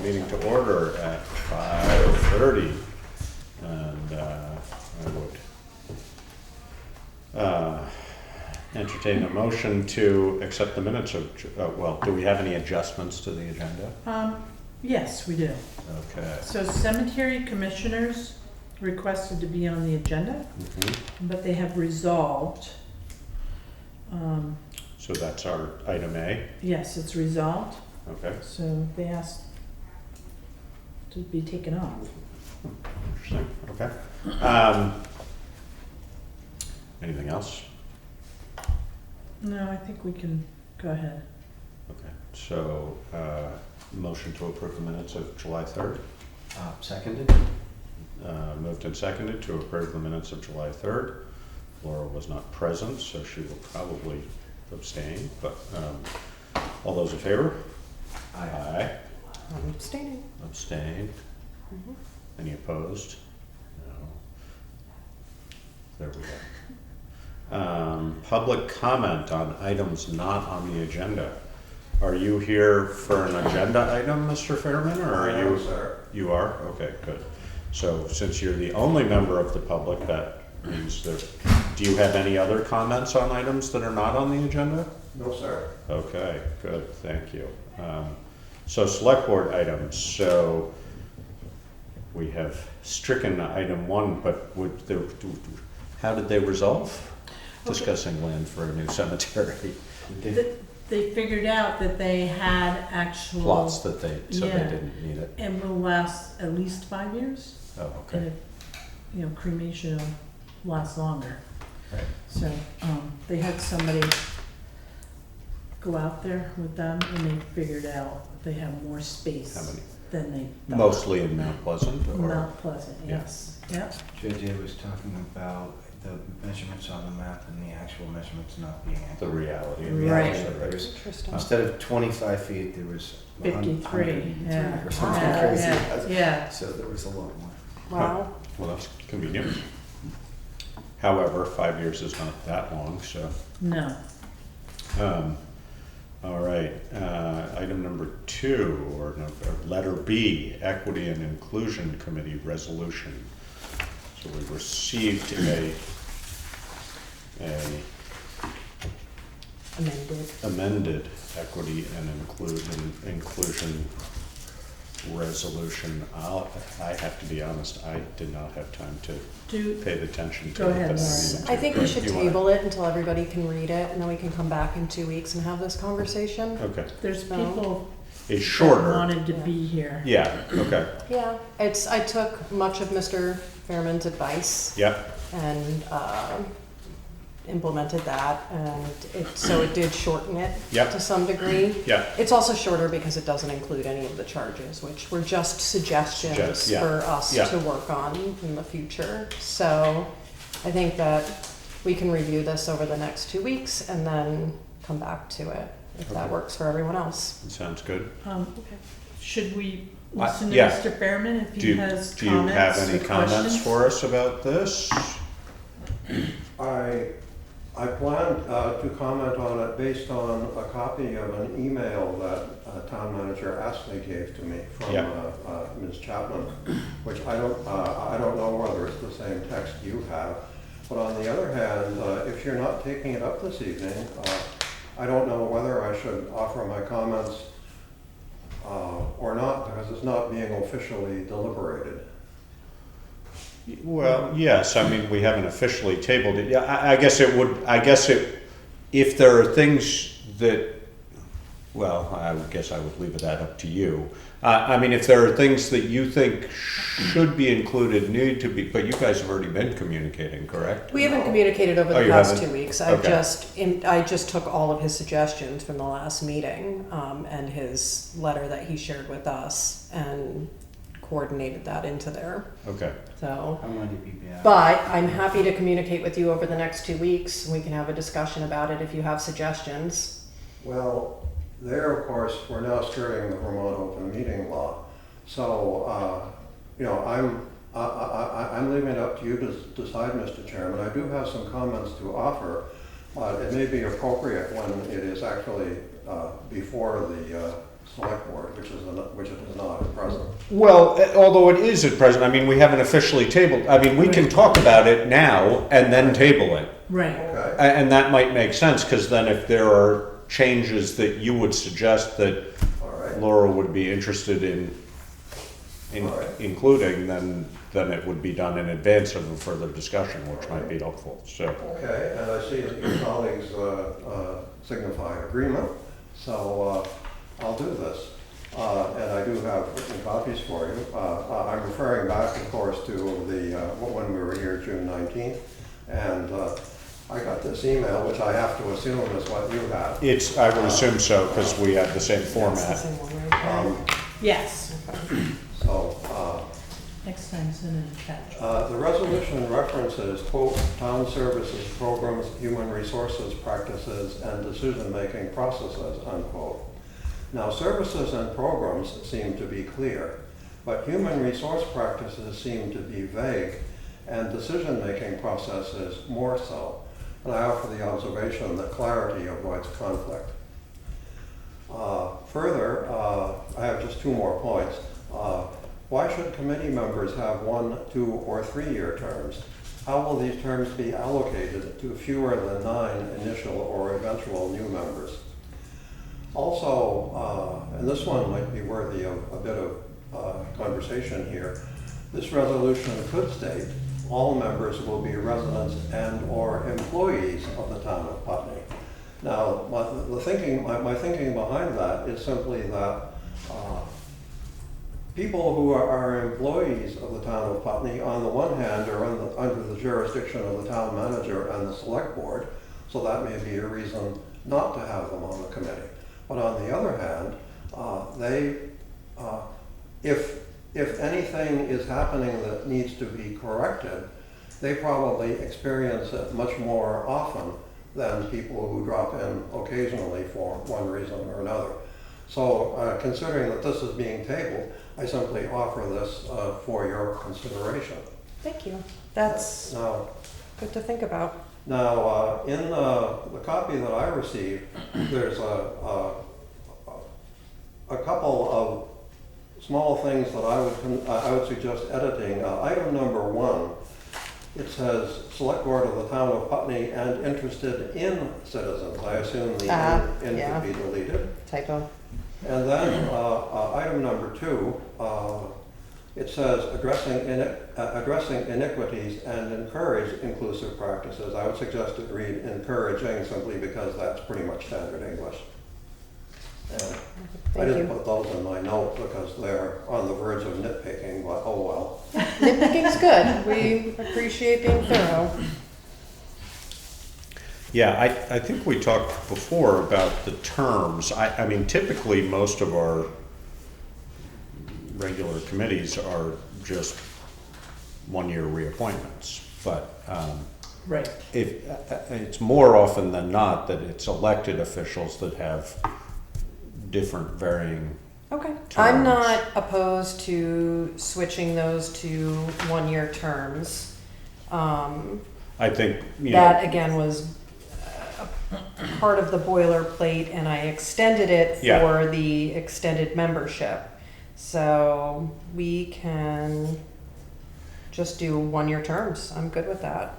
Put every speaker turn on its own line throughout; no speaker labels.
meeting to order at 5:30. And I would entertain a motion to accept the minutes of, well, do we have any adjustments to the agenda?
Yes, we do.
Okay.
So cemetery commissioners requested to be on the agenda, but they have resolved.
So that's our item A?
Yes, it's resolved.
Okay.
So they asked to be taken off.
Interesting, okay. Anything else?
No, I think we can go ahead.
Okay, so, motion to approve the minutes of July 3rd?
Seconded.
Moved and seconded to approve the minutes of July 3rd. Laura was not present, so she will probably abstain, but all those in favor? Aye.
I'm abstaining.
Abstain. Any opposed? No. There we go. Public comment on items not on the agenda. Are you here for an agenda item, Mr. Fairman, or are you?
Sir.
You are? Okay, good. So since you're the only member of the public, that means that, do you have any other comments on items that are not on the agenda?
No, sir.
Okay, good, thank you. So select board items, so we have stricken item 1, but how did they resolve?
Okay.
Discussing land for a new cemetery.
They figured out that they had actual
Plots that they
Yeah.
didn't need it.
and will last at least 5 years.
Oh,
And
okay.
if, cremation will last longer.
Right.
So, they had somebody go out there with them and they figured out they have more space
How many?
than they thought.
Mostly in Mount Pleasant, or?
Mount Pleasant,
Yeah.
yes, yep.
JJ was talking about the measurements on the map and the actual measurements not being
The
accurate.
reality.
The
of
Right.
reality,
it,
there was-
Interesting.
Instead of 25 feet, there was
53, yeah.
or something
Yeah,
crazy.
yeah, yeah.
So there was a lot more.
Wow.
Well, that's convenient. However, 5 years is not that long, so.
No,
All right, item number 2, or letter B, Equity and Inclusion Committee Resolution. So we received a amended Equity and Inclusion resolution. I have to be honest, I did not have time to pay attention to
Go
it.
ahead,
but I
Lauren.
needed
I
to.
think we should
You wanna-
table it until everybody can read it, and then we can come back in 2 weeks and have this conversation.
Okay,
there's
No.
people
it's
that
shorter.
wanted to be here.
Yeah, okay,
Yeah, I took much of Mr. Fairman's advice
yep,
and implemented that, and so it did shorten it
Yep.
to some degree.
yeah,
It's also shorter because it doesn't include any of the charges, which were just suggestions
Yeah.
for us
Yeah.
to work on in the future. So I think that we can review this over the next 2 weeks and then come back to it if that
Okay.
works for everyone else.
sounds good.
Should we listen to
yeah.
Mr. Fairman if
Do
he
you,
has
do you have
comments
any
or
comments
questions?
for us about this?
I plan to comment on it based on a copy of an email that Town Manager Astley gave to me from
Yeah.
Ms. Chapman, which I don't know whether it's the same text you have. But on the other hand, if you're not taking it up this evening, I don't know whether I should offer my comments or not, because it's not being officially deliberated.
Well, yes, I mean, we haven't officially tabled it. Yeah, I guess if there are things that, well, I would guess I would leave that up to you. I mean, if there are things that you think should be included, need to be, but you guys have already been communicating, correct?
We haven't communicated over
Oh,
the
you
past
haven't?
2 weeks.
Okay.
I just took all of his suggestions from the last meeting and his letter that he shared with us and coordinated that into there.
Okay,
So,
How many people have?
but I'm happy to communicate with you over the next 2 weeks. We can have a discussion about it if you have suggestions.
Well, there, of course, we're now skirting the Vermont open meeting law. So, I'm leaving it up to you to decide, Mr. Chairman. I do have some comments to offer, but it may be appropriate when it is actually before the select board, which it is not at present.
Well, although it is at present, I mean, we haven't officially tabled, I mean, we can talk about it now and then table it.
Right,
Okay,
And that might make sense, because then if there are changes that you would suggest that
all right.
Laura would be interested in
Alright.
including, then it would be done in advance of a further discussion, which might be helpful, so.
Okay, and I see that your colleagues signify agreement, so I'll do this. And I do have written copies for you. I'm referring back, of course, to the when we were here, June 19th, and I got this email, which I have to assume is what you have.
I would assume so, because we have the same
It's the
format.
same one, right?
yes,
Okay.
So,
next time send an attachment.
the resolution references, quote, town services, programs, human resources practices, and decision-making processes, unquote. Now, services and programs seem to be clear, but human resource practices seem to be vague, and decision-making processes more so. And I offer the observation that clarity avoids conflict. Further, I have just two more points. Why should committee members have 1, 2, or 3-year terms? How will these terms be allocated to fewer than 9 initial or eventual new members? Also, and this one might be worthy of a bit of conversation here, this resolution could state all members will be residents and/or employees of the town of Putney. Now, my thinking behind that is simply that people who are employees of the town of Putney, on the one hand, are under the jurisdiction of the town manager and the select board, so that may be a reason not to have them on the committee. But on the other hand, if anything is happening that needs to be corrected, they probably experience it much more often than people who drop in occasionally for one reason or another. So considering that this is being tabled, I simply offer this for your consideration.
Thank you. That's
Now,
good to think about.
Now, in the copy that I received, there's a couple of small things that I would suggest editing. Item number 1, it says Select Board of the Town of Putney and interested in citizens. I assume the in
yeah.
could be deleted.
Typo.
And then item number 2, it says addressing iniquities and encourage inclusive practices. I would suggest it read encouraging simply because that's pretty much standard English. And I
Thank
didn't
you.
put those in my note because they're on the verge of nitpicking, but oh well.
Nitpicking's good. We appreciate being thorough.
Yeah, I think we talked before about the terms. I mean, typically, most of our regular committees are just one-year reappointments. But
Right,
it's more often than not that it's elected officials that have different varying.
Okay.
Terms.
I'm not opposed to switching those to 1-year terms.
I think,
That again was part of the boilerplate, and I extended it
Yeah.
for the extended membership. So we can just do 1-year terms. I'm good with that.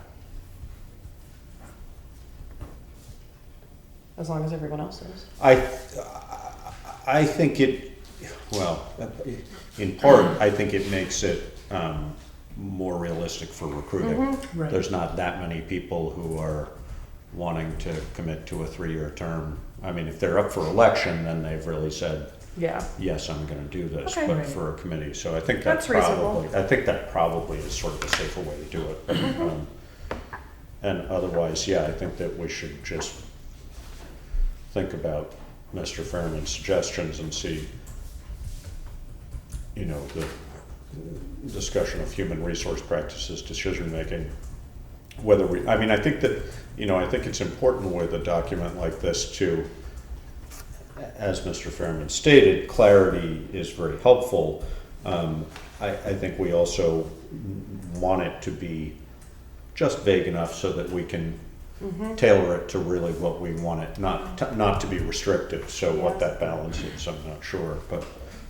As long as everyone else is.
I think it, well, in part, I think it makes it more realistic for recruiting.
right.
There's not that many people who are wanting to commit to a 3-year term. I mean, if they're up for election, then they've really said,
Yeah.
yes, I'm gonna do this,
Okay.
but
Right.
for a committee, so I think
That's
that's
reasonable.
probably, I think that probably is sort of a safer way to do it. And otherwise, yeah, I think that we should just think about Mr. Fairman's suggestions and see, the discussion of human resource practices, decision-making, whether I think that, I think it's important with a document like this to, as Mr. Fairman stated, clarity is very helpful. I think we also want it to be just vague enough so that we can tailor it to really what we want it, not to be restrictive. So what that balance is, I'm not sure,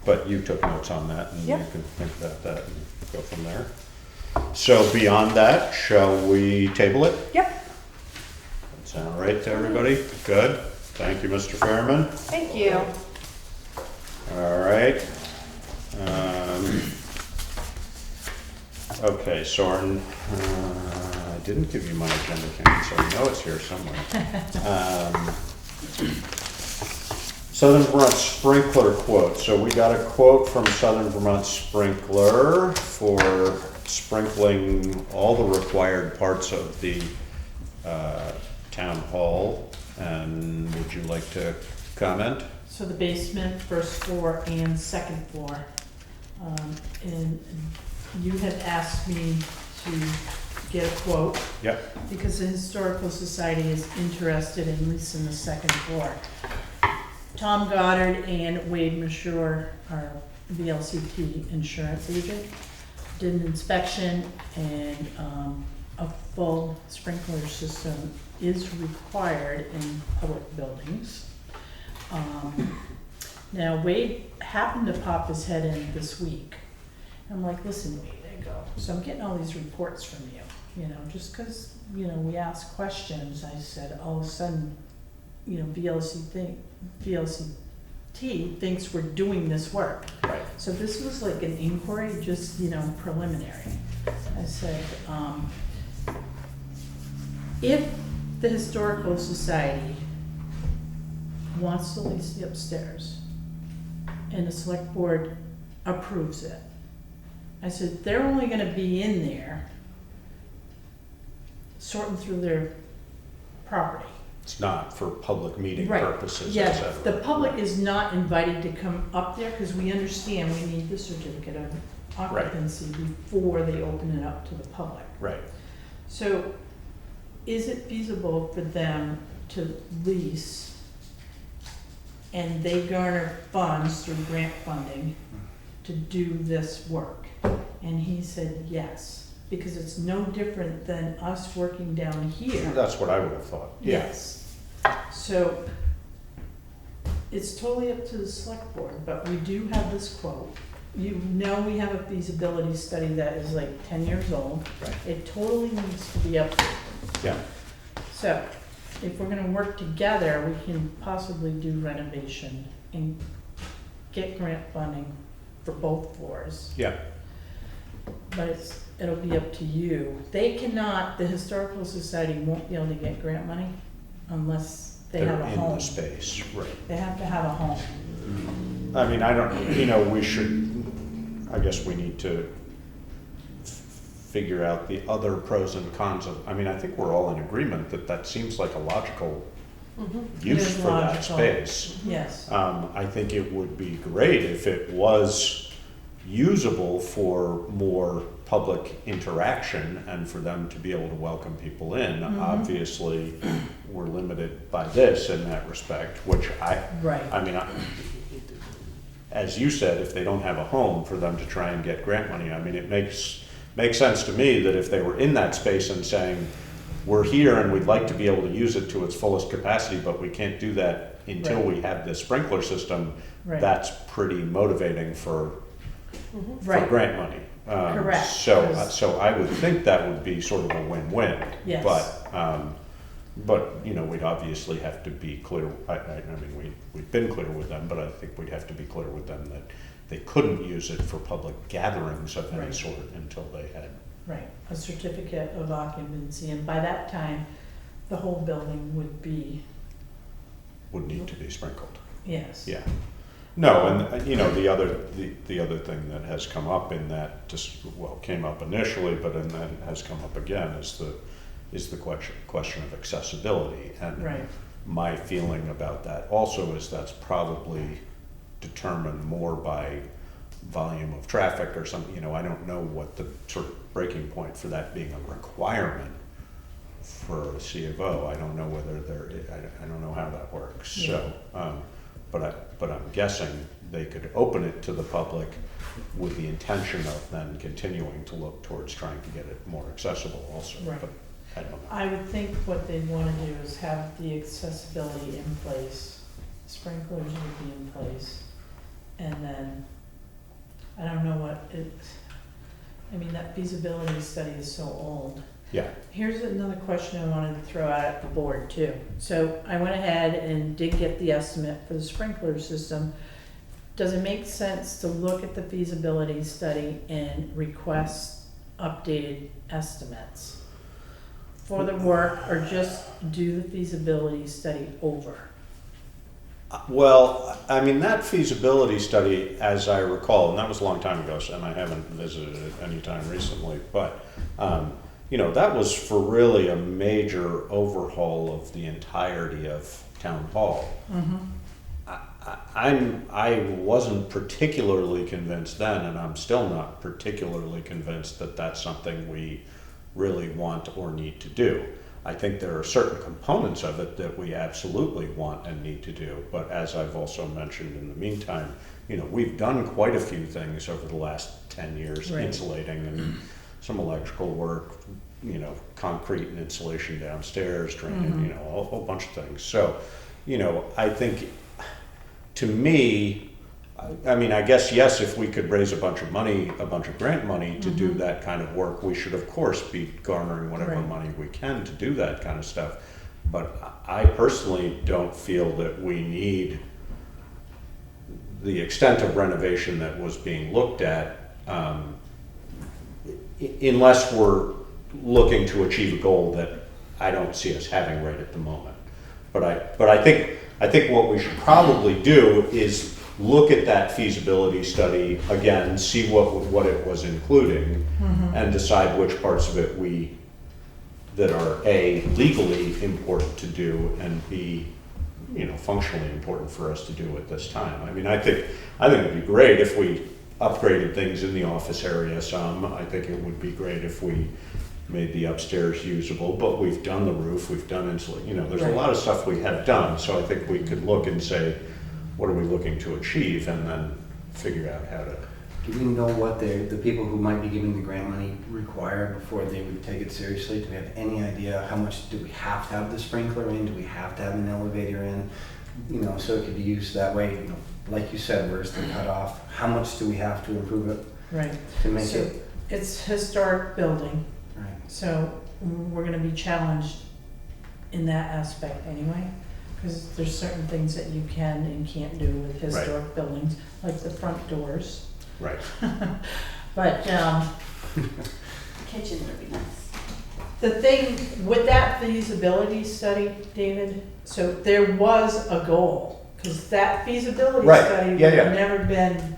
but you took notes on that, and you
Yep.
can think about that and go from there. So beyond that, shall we table it?
Yep,
Sound right to everybody? Good. Thank you, Mr. Fairman.
thank you.
All right. Okay, so I didn't give you my agenda, Karen, so I know it's here somewhere. Southern Vermont Sprinkler quote. So we got a quote from Southern Vermont Sprinkler for sprinkling all the required parts of the town hall. And would you like to comment?
So the basement, first floor and second floor. And you had asked me to get a quote
Yep.
because the Historical Society is interested in leasing the second floor. Tom Goddard and Wade Mashur, our VLCT insurance agent, did an inspection, and a full sprinkler system is required in public buildings. Now Wade happened to pop his head in this week. I'm like, listen, Wade, I go, so I'm getting all these reports from you, just because, we ask questions. I said, all of a sudden, VLCT thinks we're doing this work.
Right.
So this was like an inquiry, just, preliminary. I said, if the Historical Society wants to lease the upstairs and the select board approves it, I said, they're only gonna be in there sorting through their property.
It's not for public meeting
Right.
purposes, et
Yes,
cetera.
the public is not invited to come up there, because we understand we need the certificate of occupancy before they open it up to the public.
Right.
So, is it feasible for them to lease and they garner funds through grant funding to do this work? And he said yes, because it's no different than us working down here.
That's what I would have thought. Yeah.
Yes. So, it's totally up to the select board, but we do have this quote. We have a feasibility study that is like 10 years old.
Right.
It totally needs to be updated.
Yeah.
So, if we're gonna work together, we can possibly do renovation and get grant funding for both floors.
Yeah.
But it'll be up to you. They cannot, the Historical Society won't be able to get grant money unless they
They're
have a
in
home.
the space, right.
They have to have a home.
I mean, I guess we need to figure out the other pros and cons of, I think we're all in agreement that seems like a logical
It
use
is
for that
logical.
space.
Yes,
I think it would be great if it was usable for more public interaction and for them to be able to welcome people in. Obviously, we're limited by this in that respect, which
right.
as you said, if they don't have a home for them to try and get grant money, it makes sense to me that if they were in that space and saying, we're here and we'd like to be able to use it to its fullest capacity, but we can't do that until
Right.
we have this sprinkler system,
Right.
that's pretty motivting for
Right.
grant money.
Correct,
So
'cause-
I would think that would be sort of a win-win.
Yes.
But we'd obviously have to be clear, we've been clear with them, but I think we'd have to be clear with them that they couldn't use it for public gatherings of any
Right.
sort until they had.
Right, a certificate of occupancy, and by that time, the whole building would
Need to be sprinkled.
yes.
Yeah. No, and the other thing that has come up in that came up initially, but then has come up again is the question of accessibility. And
Right.
my feeling about that also is that's probably determined more by volume of traffic or something. I don't know what the sort of breaking point for that being a requirement for a C of O. I don't know whether I don't know how that works.
Yeah.
So, but I'm guessing they could open it to the public with the intention of then continuing to look towards trying to get it more accessible also.
Right.
But I don't know.
I would think what they'd wanna do is have the accessibility in place, sprinklers would be in place, and then, I don't know what it, I mean, that feasibility study is so old.
Yeah,
Here's another question I wanted to throw out at the board too. So I went ahead and did get the estimate for the sprinkler system. Does it make sense to look at the feasibility study and request updated estimates for the work, or just do the feasibility study over?
well, I mean, that feasibility study, as I recall, and that was a long time ago, and I haven't visited it anytime recently, but, you know, that was for really a major overhaul of the entirety of town hall. I wasn't particularly convinced then, and I'm still not particularly convinced that that's something we really want or need to do. I think there are certain components of it that we absolutely want and need to do, but as I've also mentioned in the meantime, you know, we've done quite a few things over the last 10 years,
Right.
insulating and some electrical work, you know, concrete and insulation downstairs, draining, you know, a whole bunch of things. So, you know, I think, to me, I mean, I guess, yes, if we could raise a bunch of money, a bunch of grant money to do that kind of work, we should of course be garnering whatever
Right.
money we can to do that kind of stuff. But I personally don't feel that we need the extent of renovation that was being looked at, unless we're looking to achieve a goal that I don't see us having right at the moment. But I think what we should probably do is look at that feasibility study again, see what it was including, and decide which parts of it that are A, legally important to do, and B, you know, functionally important for us to do at this time. I mean, I think it'd be great if we upgraded things in the office area some. I think it would be great if we made the upstairs usable, but we've done the roof, we've done insulation, you know, there's a
Right.
lot of stuff we have done, so I think we could look and say, what are we looking to achieve, and then figure out how to.
Do we know what the people who might be giving the grant money require before they would take it seriously? Do we have any idea how much do we have to have the sprinkler in? Do we have to have an elevator in? You know, so it could be used that way. You know, like you said, where's the cutoff? How much do we have to improve it
Right.
to make
So
it
it's historic building,
right?
so we're gonna be challenged in that aspect anyway. Because there's certain things that you can and can't do with historic buildings, like the front doors.
Right.
But,
Kitchen would be nice.
the thing with that feasibility study, David, so there was a goal, because that feasibility
Right,
study would
yeah, yeah.
have never been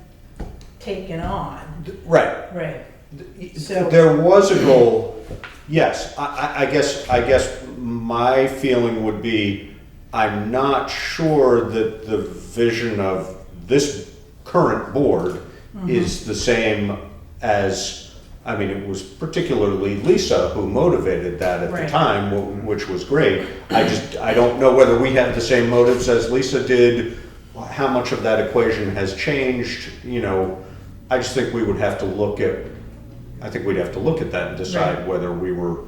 taken on.
Right.
Right. So-
There was a goal, yes. I guess my feeling would be, I'm not sure that the vision of this current board is the same as, I mean, it was particularly Lisa who motivated that at the
Right.
time, which was great. I don't know whether we have the same motives as Lisa did, how much of that equation has changed, you know. I just think we would have to look at, I think we'd have to look at that and decide
Right.
whether we were,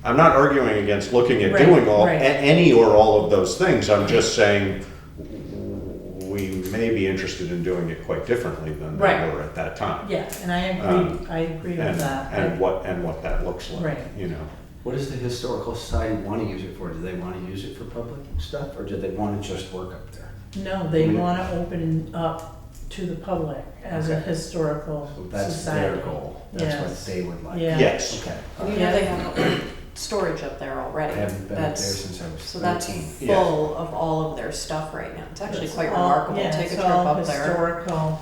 I'm not arguing against looking at
Right,
doing
right.
any or all of those things. I'm just saying we may be interested in doing it quite differently than
Right.
they were at that time.
Yeah, and I agree with
And,
that.
and what that looks like,
Right.
you know.
What does the Historical Society want to use it for? Do they want to use it for public stuff, or do they want to just work up there?
No, they want to open up to the public as a
Okay.
historical
So that's
society.
their goal. That's what
Yes.
they would like.
Yeah.
Yes.
Okay.
And you know they have storage up there already.
I haven't been up there
That's,
since I was
so that's
13.
Yeah.
full of all of their stuff right now. It's actually
It's
quite
all-
remarkable.
yeah,
Take a
it's
trip
all
up there.
Historical.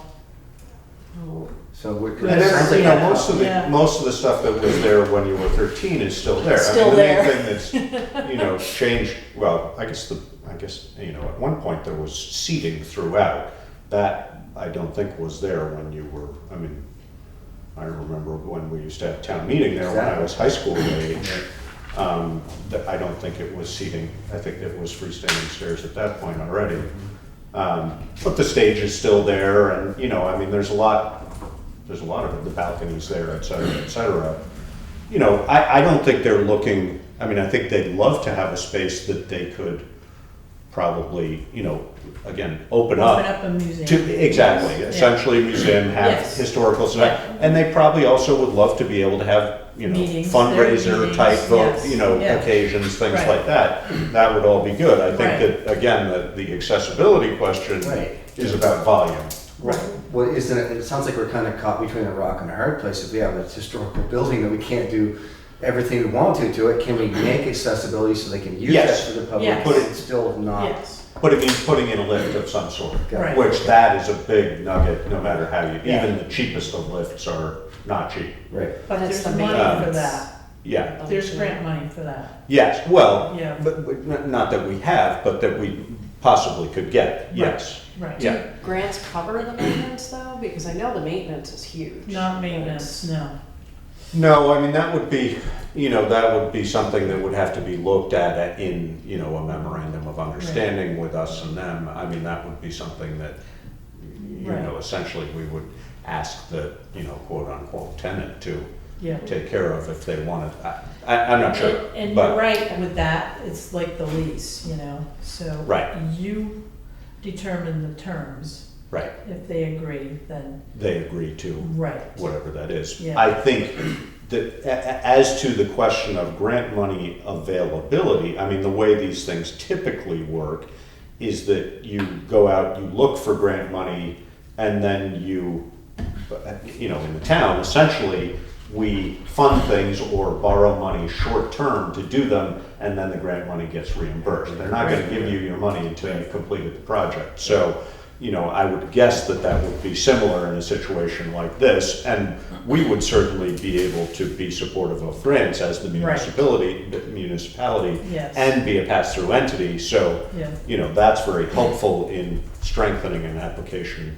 So we're.
Good.
And
sounds like
you know,
that-
Yeah.
most of the stuff that was there when you were 13 is still there.
Still
I mean,
there.
the main thing that's, you know, changed, well, I guess, you know, at one point there was seating throughout. That, I don't think was there when you were, I mean, I remember when we used to have town meeting there when I was high school age. I don't think it was seating, I think it was freestanding stairs at that point already. But the stage is still there, and, you know, I mean, there's a lot of it, the balconies there, et cetera, et cetera. you know, I don't think they're looking, I mean, I think they'd love to have a space that they could probably, you know, again, open up.
Open up a museum.
Exactly,
Yeah.
essentially a museum, have
Yes.
historical stuff.
Yeah.
And they probably also would love to be able to have, you know,
Meetings,
fundraiser
meetings,
type vote,
yes,
you know,
yeah.
occasions, things
Right.
like that. That would all be good. I
Right.
think that, again, the accessibility question
Right.
is about volume.
Right.
Well, isn't it, it sounds like we're kind of caught between a rock and a hard place. If we have a historical building that we can't do everything we want to it, can we make accessibility so they can use
Yes.
that for the public,
Yes.
but it's still not?
Yes,
But it means putting in a lift of some sort,
Right.
which that is a big nugget, no matter how you,
Yeah.
even the cheapest of lifts are not cheap.
Right.
But it's
there's
the
money
maintenance.
for that.
Yeah,
There's grant money for that.
yes, well,
Yeah.
but not that we have, but that we possibly could get, yes.
Right.
Yeah.
Grants cover the maintenance though? Because I know the maintenance is huge.
Not maintenance, no.
No, I mean, that would be, you know, that would be something that would have to be looked at in, you know, a memorandum of understanding with us and them. I mean, that would be something that, you know,
Right.
essentially we would ask the, you know, quote unquote tenant to
Yeah.
take care of if they wanted. I'm not sure,
And
but-
you're right with that, it's like the lease, you know, so.
Right.
You determine the terms.
right,
If they agree, then,
they agree to
right.
whatever that is.
Yeah.
I think that as to the question of grant money availability, I mean, the way these things typically work is that you go out, you look for grant money, and then you know, in the town, essentially, we fund things or borrow money short-term to do them, and then the grant money gets reimbursed. They're not gonna give you your money until you've completed the project. So, you know, I would guess that that would be similar in a situation like this, and we would certainly be able to be supportive of grants as the municipality,
Yes.
and be a pass-through entity, so,
Yeah.
you know, that's very helpful in strengthening an application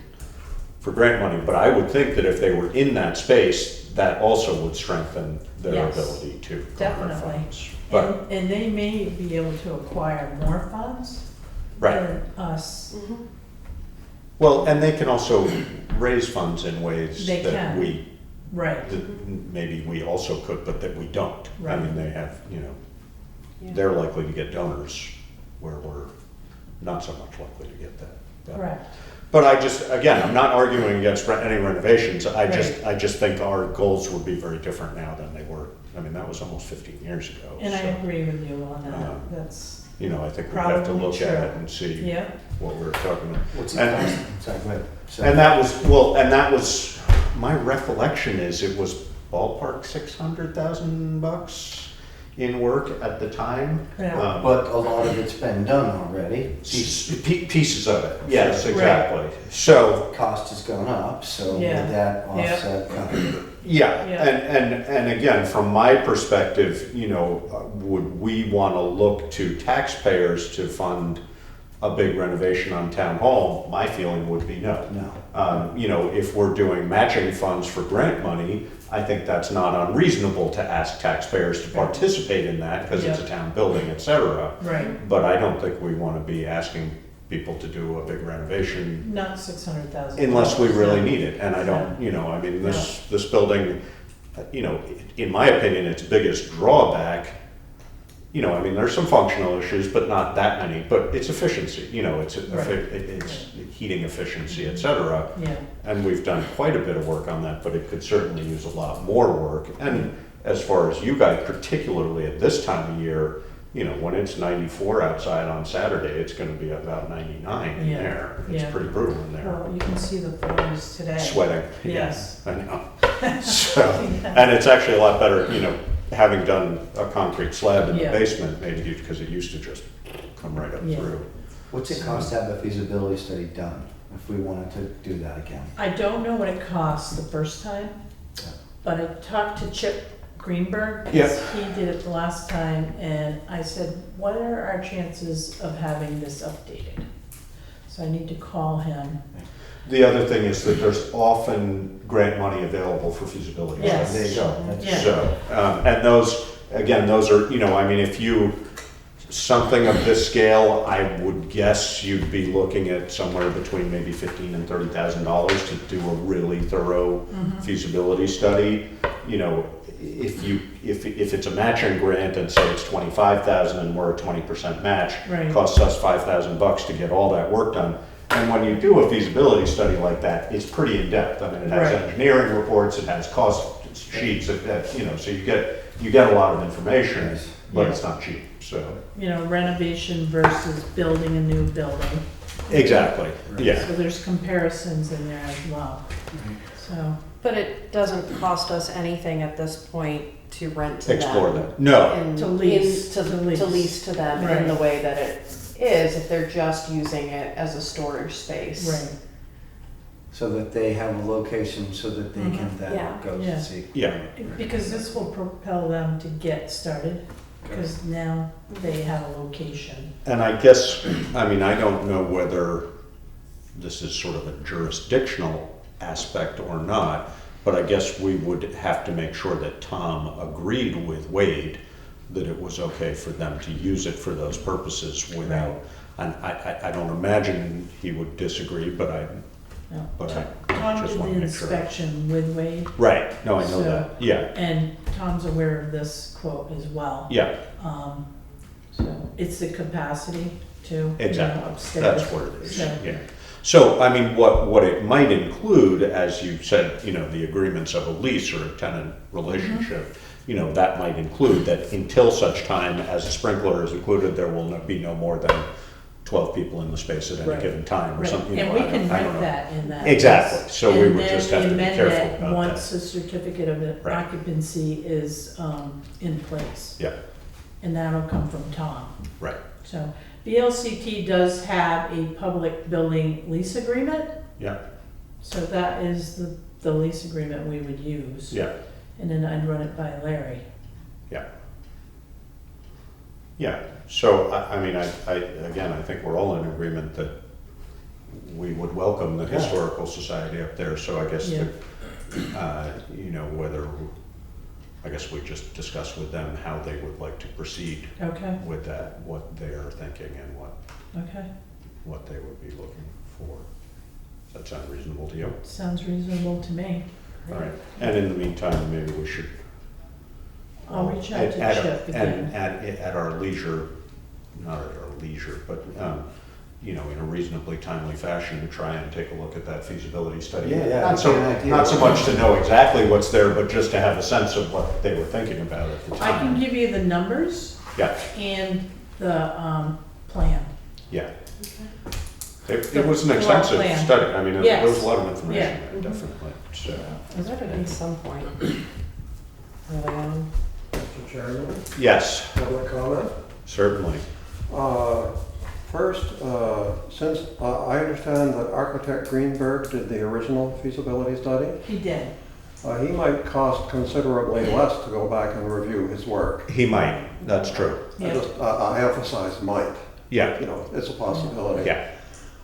for grant money, but I would think that if they were in that space, that also would strengthen their
Yes,
ability to garner
definitely.
funds. But,
And they may be able to acquire more funds
right.
than us.
Mhm.
Well, and they can also raise funds in ways
They
that
can.
we,
Right,
that maybe we also could, but that we don't. I
Right.
mean, they have, you know,
Yeah.
they're likely to get donors where we're not so much likely to get that. But-
correct.
But I just, again, I'm not arguing against any renovations, I
Right.
just think our goals would be very different now than they were. I mean, that was almost 15 years ago.
And I
so,
agree with you on that,
Um,
that's,
You know, I think we have to
Probably
look
true.
at it and see
yeah,
what we're talking about.
What's it
And-
cost? Sorry, go ahead. So-
And that was, well, and that was, my recollection is it was ballpark $600,000 in work at the time.
Yeah.
But a lot of it's been done already.
Pieces of it, yes,
Right.
exactly. So,
Cost has gone up, so would
Yeah.
that
Yeah.
offset?
yeah,
Yeah.
and again, from my perspective, you know, would we want to look to taxpayers to fund a big renovation on town hall? My feeling would be no.
No.
You know, if we're doing matching funds for grant money, I think that's not unreasonable to ask taxpayers to participate in that because it's a town building, et cetera.
right,
But I don't think we want to be asking people to do a big renovation
not 600,000.
unless we really need it. And I don't, you know, I mean, this building, you know, in my opinion, its biggest drawback, you know, I mean, there's some functional issues, but not that many, but it's efficiency, you know, it's
Right.
it's heating efficiency, et cetera.
Yeah,
And we've done quite a bit of work on that, but it could certainly use a lot more work. And as far as you guys, particularly at this time of year, you know, when it's 94 outside on Saturday, it's gonna be about 99 in
Yeah,
there. It's
yeah.
pretty brutal in there.
well, you can see the photos today.
Sweating.
Yes.
I know. So, and it's actually a lot better, you know, having done a concrete slab in the
Yeah.
basement, maybe because it used to just come right up
Yeah.
through.
What's it cost to have a feasibility study done if we wanted to do that again?
I don't know what it cost the first time,
Yeah.
but I talked to Chip Greenberg,
Yeah.
because he did it the last time, and I said, what are our chances of having this updated? So I need to call him.
The other thing is that there's often grant money available for feasibility.
Yes.
There you go. That's-
Yeah.
So, and those, again, those are, you know, I mean, if you, something of this scale, I would guess you'd be looking at somewhere between maybe $15,000 and $30,000 to do a really thorough feasibility study. You know, if it's a matching grant and say it's 25,000 and we're a 20% match,
Right.
costs us $5,000 to get all that work done. And when you do a feasibility study like that, it's pretty in-depth. I mean, it has
Right.
engineering reports, it has cost sheets, so you get a lot of information,
Yes.
but
Yeah.
it's not cheap, so.
You know, renovation versus building a new building.
Exactly, yeah.
So there's comparisons in there as well, so.
But it doesn't cost us anything at this point to rent to them.
Explore that. No,
In-
To lease,
in-
to lease.
To lease to them in
Right.
the way that it is, if they're just using it as a storage space.
Right,
So that they have a location so that they can then
Yeah.
go
Yeah.
to see.
yeah,
because this will propel them to get started, because now they have a location.
and I guess, I mean, I don't know whether this is sort of a jurisdictional aspect or not, but I guess we would have to make sure that Tom agreed with Wade that it was okay for them to use it for those purposes without, and I don't imagine he would disagree, but I
No.
But
Tom
just
did
wanna
the
make sure.
inspection with Wade,
right, no, I know
So-
that, yeah,
and Tom's aware of this quote as well.
yeah,
So it's the capacity too. you know,
exactly,
upstairs.
that's what it is,
So-
yeah. So, I mean, what it might include, as you said, you know, the agreements of a lease or a tenant relationship, you know, that might include that until such time as a sprinkler is included, there will be no more than 12 people in the space at any
Right.
given time or
Right,
something. you
and
know,
we
I
can
don't know.
write that in that.
Exactly, so we
And
would
then
just have to be
we amend
careful
it
about
once
that.
the certificate of
Right.
occupancy is in place.
Yeah,
And that'll come from Tom.
right,
So VLCT does have a public building lease agreement,
yeah,
so that is the lease agreement we would use.
yeah,
And then I'd run it by Larry.
yeah. Yeah, so, I mean, again, I think we're all in agreement that we would welcome the
Yeah.
Historical Society up there, so I guess,
Yeah.
you know, I guess we just discuss with them how they would like to proceed
Okay,
with that, what they're thinking and
okay.
what they would be looking for. Does that sound reasonable to you?
Sounds reasonable to me.
All right, and in the meantime, maybe we should.
I'll reach out to
at-
Chip
and
again.
at our leisure, not at our leisure, but, you know, in a reasonably timely fashion, to try and take a look at that feasibility study.
Yeah, yeah,
Not
that's
so,
an idea.
not so much to know exactly what's there, but just to have a sense of what they were thinking about at the
I can
time.
give you the numbers
Yeah,
and the plan.
yeah. It was an
The floor
extensive
plan.
study, I mean, there
Yes.
was a lot of information
Yeah.
there, definitely, so.
Was that at some point early on?
Mr. Chairman,
Yes,
public comment?
certainly.
First, since I understand that architect Greenberg did the original feasibility study,
He did.
he might cost considerably less to go back and review his work.
He might, that's true.
Yeah.
I emphasize might,
Yeah,
you know, it's a possibility.
yeah,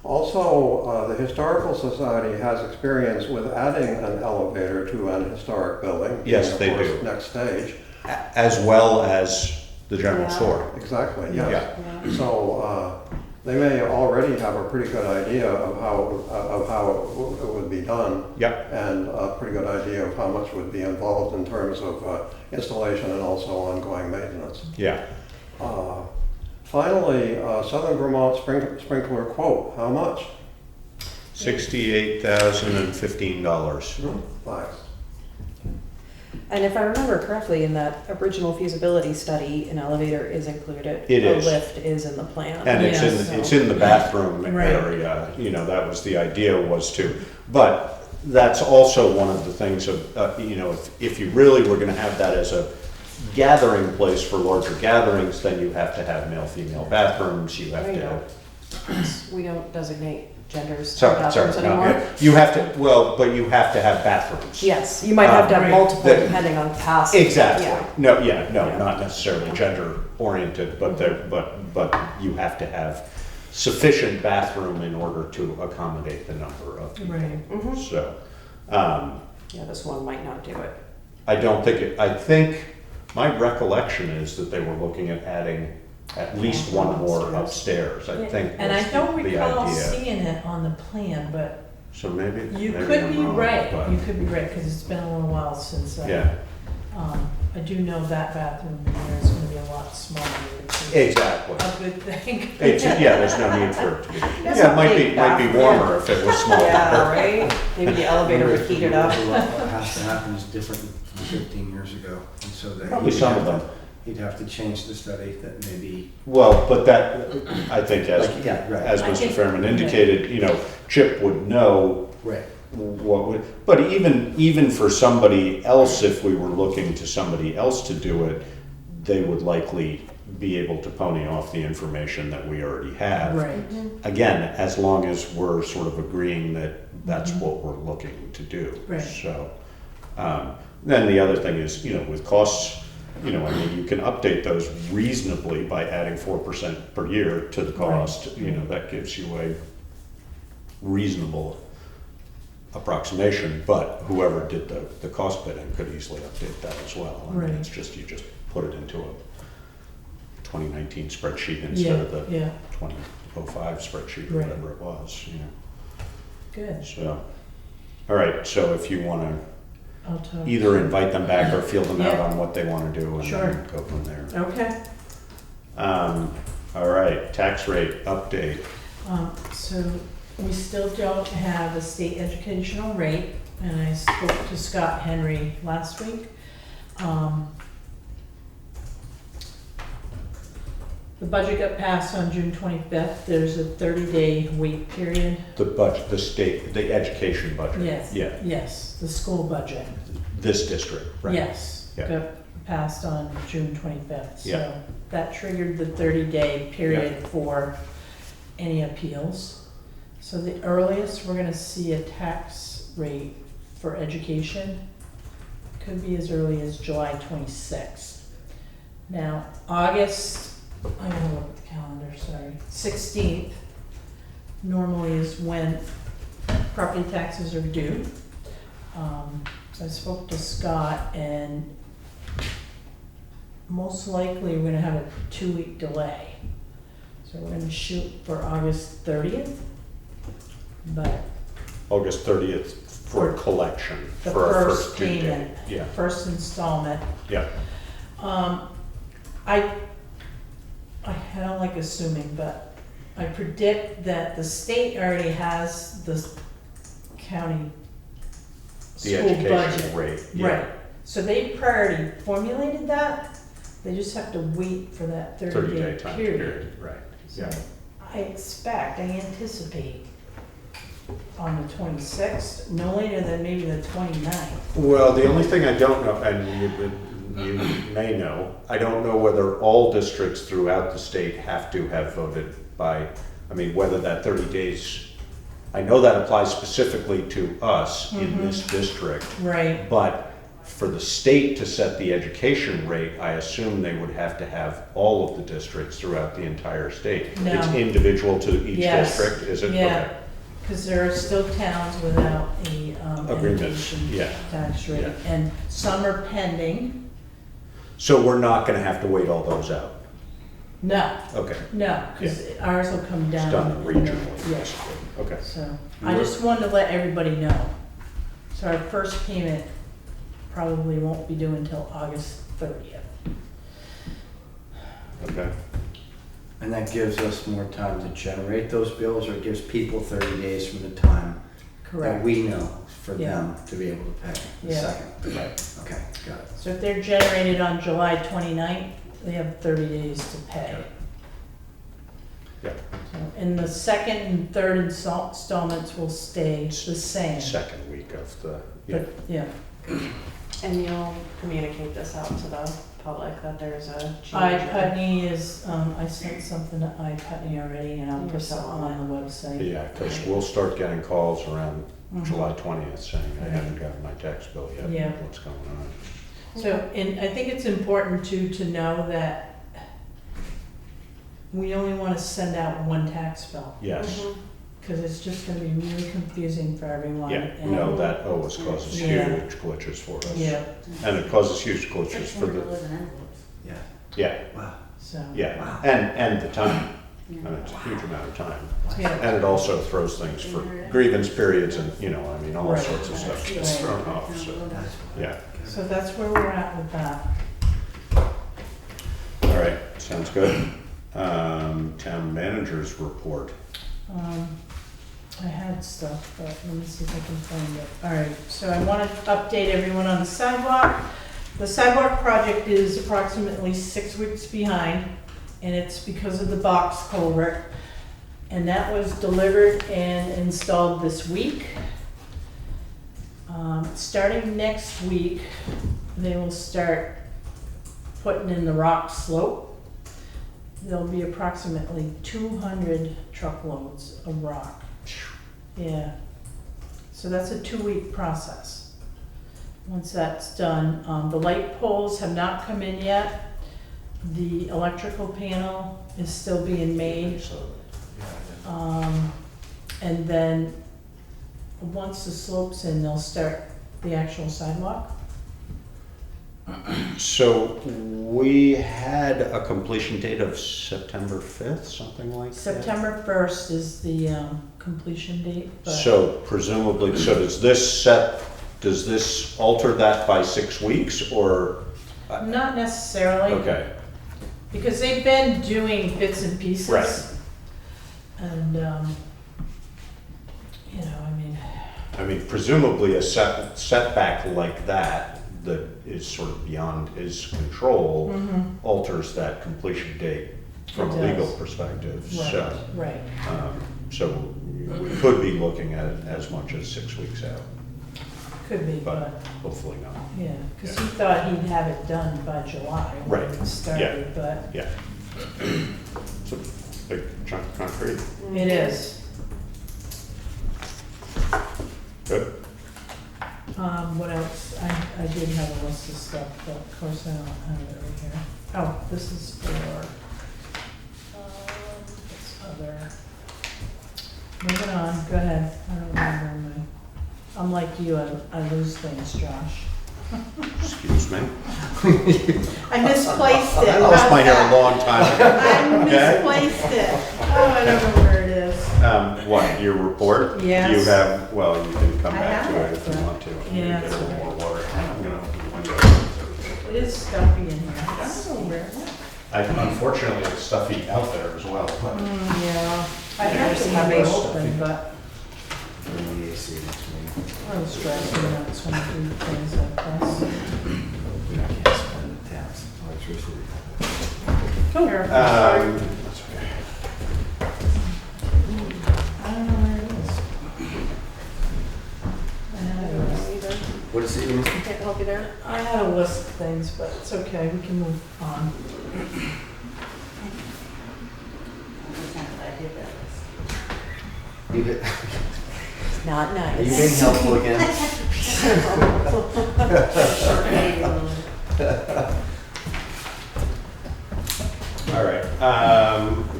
Also, the Historical Society has experience with adding an elevator to an historic building.
Yes,
being,
they
of course,
do.
Next stage.
as well as the general
Yeah.
store.
Exactly,
Yeah.
yes. So they may already have a pretty good idea of how it would be done.
Yep,
And a pretty good idea of how much would be involved in terms of installation and also ongoing maintenance.
yeah.
Finally, Southern Vermont sprinkler quote, how much?
$68,015.
Thanks.
And if I remember correctly, in that original feasibility study, an elevator is included.
It is.
A lift is in the plan.
And
Yes.
it's in the bathroom
Right.
area, you know, that was the idea was to, but that's also one of the things of, you know, if you really were gonna have that as a gathering place for larger gatherings, then you have to have male-female bathrooms, you have
We
to.
don't. We don't designate genders to
Sorry,
bathrooms
sorry, no,
anymore.
yeah. You have to, well, but you have to have bathrooms.
Yes, you might have to have
Right.
multiple
That-
depending on capacity.
Exactly.
Yeah.
No, no,
Yeah.
not necessarily gender oriented, but but you have to have sufficient bathroom in order to accommodate the number of people.
Right.
Mhm.
So,
Yeah, this one might not do it.
I don't think I think my recollection is that they were looking at adding at least one more upstairs, I think.
And I
was
don't
the
recall
idea.
seeing it on the plan, but
So maybe.
you
maybe
could
I'm
be
wrong,
right.
but-
You could be right, because it's been a little while since I
Yeah,
I do know that bathroom in there is gonna be a lot smaller, which is
Exactly.
a good thing.
Yeah, there's no need for it to be.
That's
Yeah,
a
it might
big
be warmer if it was smaller.
Yeah, right? Maybe the elevator would heat it up.
What has to happen is different than 15 years ago, and so that.
Probably some of them.
He'd have to change the study that maybe.
Well, but that, I think
Like, yeah, right.
as
I
Mr.
think-
Fairman indicated, Chip would know
Right.
what would, but even for somebody else, if we were looking to somebody else to do it, they would likely be able to pony off the information that we already have.
Right,
Again, as long as we're sort of agreeing that that's what we're looking to do.
Right.
So, then the other thing is, with costs, you can update those reasonably by adding 4% per year to the cost. That gives you a reasonable approximation, but whoever did the cost bidding could easily update that as well. I mean,
Right.
it's just, you just put it into a 2019 spreadsheet instead of the
yeah,
2005 spreadsheet or
Right.
whatever it was,
good.
So, all right, so if you want to
I'll talk.
either invite them back or feel them out
Yeah.
on what they want to do and
Sure.
then go from there.
Okay,
All right, tax rate update.
so we still don't have a state educational rate, and I spoke to Scott Henry last week. The budget got passed on June 25th. There's a 30-day wait period.
The budget, the education budget.
Yes.
Yeah,
Yes, the school budget.
this district, right?
Yes,
Yeah.
got passed on June 25th.
Yeah.
So that triggered the 30-day period for any appeals. So the earliest we're gonna see a tax rate for education could be as early as July 26th. Now, August, I gotta look at the calendar, sorry, 16th normally is when property taxes are due. So I spoke to Scott, and most likely we're gonna have a 2-week delay. So we're gonna shoot for August 30th, but
August 30th for collection,
the
for our
first
first due date.
payment,
Yeah,
first installment.
yeah.
I don't like assuming, but I predict that the state already has the county
The
school
education
budget.
rate, yeah.
Right, so they already formulated that, they just have to wait for that
30-day
30-day
time
period.
period, right,
So
yeah.
I anticipate on the 26th, no later than maybe the 29th.
Well, the only thing I don't know, and you may know, I don't know whether all districts throughout the state have to have voted by, whether that 30 days, I know that applies specifically to us in this district,
Right,
but for the state to set the education rate, I assume they would have to have all of the districts throughout the entire state.
No.
It's individual to each
Yes.
district, is it?
Yeah.
Okay.
because there are still towns without a
Agreements,
education
yeah.
tax rate,
Yeah.
and some are pending.
So we're not gonna have to wait all those out?
No,
Okay,
no, because ours will come down.
it's done
in the-
regionally,
Yeah,
basically, okay.
so, I just wanted to let everybody know. So our first payment probably won't be due until August 30th.
Okay.
And that gives us more time to generate those bills, or it gives people 30 days from the time that
Correct.
we know for
Yeah.
them to be able to pay the
Yeah.
second. Right. Okay, got it.
So if they're generated on July 29th, they have 30 days to pay.
Yeah.
So, and the second and third installments will stay the same.
Second week of the, yeah.
But, yeah,
And you'll communicate this out to the public that there's a change.
Putney is, I sent something to Putney already, and I'll
You're
put something
selling
on the website.
Yeah, because we'll start getting calls around
Mhm.
July 20th saying, I haven't gotten my tax bill yet.
Yeah.
What's going on?
So, and I think it's important too, to know that we only want to send out one tax bill,
Yes,
Mhm.
because it's just going to be really confusing for everyone.
yeah,
and-
no, that always causes
Yeah.
huge glitches for us.
Yeah,
And it causes huge glitches for the,
Yeah.
yeah,
Wow.
so.
yeah,
Wow.
and the time. And it's a huge amount of time.
Yeah.
And it also throws things for grievance periods and, you know, I mean, all
Right.
sorts of stuff gets
Right.
thrown off, so, yeah.
So that's where we're at with that.
All right, sounds good. Town managers report.
I had stuff, but let me see if I can find it. All right, so I want to update everyone on the sidewalk. The sidewalk project is approximately 6 weeks behind, and it's because of the box culvert. And that was delivered and installed this week. Starting next week, they will start putting in the rock slope. There'll be approximately 200 truckloads of rock. Yeah, so that's a 2-week process. Once that's done, the light poles have not come in yet. The electrical panel is still being made. And then, once the slope's in, they'll start the actual sidewalk.
So we had a completion date of September 5th, something like that?
September 1st is the completion date, but
So presumably, so does this alter that by 6 weeks, or?
not necessarily.
Okay,
Because they've been doing bits and pieces.
Right.
And, you know,
I mean, presumably a setback like that is sort of beyond his control alters that completion date from a
It
legal
does.
perspective.
right.
So we could be looking at it as much as 6 weeks out,
Could be,
but
but,
hopefully not.
yeah, because he thought he'd have it done by July when
Right,
it started, but
Yeah. It's a big chunk of concrete.
it is.
Good.
What else? I did have a list of stuff, but of course I don't have it over here. Oh, this is for, this other. Moving on, go ahead. I don't remember my, I'm like you, I lose things, Josh.
Excuse me.
I misplaced it.
I lost my hair a
How's
long time ago.
that? I
Okay.
misplaced it. Oh, I don't know where it is.
What, your report?
Yes.
You have, well, you can come
I
back to
have
it
it,
if you
but-
want to. I'm
Yeah,
gonna get
it's
a little
okay.
more water. I'm gonna open the window.
It is stuffy in here. I don't know where it is.
Unfortunately, it's stuffy out there as well, but.
Yeah. I
Yeah,
actually
just
have
have
it
it
open, but
The AC next week.
I was stressing out some of the things like this.
We can't spend the taps, electricity.
Here, sorry.
That's okay.
I don't know where it is. I had a list.
What is it? You
Can't help you there?
I had a list of things, but it's okay, we can move on.
You been-
Not nice.
Are you being helpful again?
All right.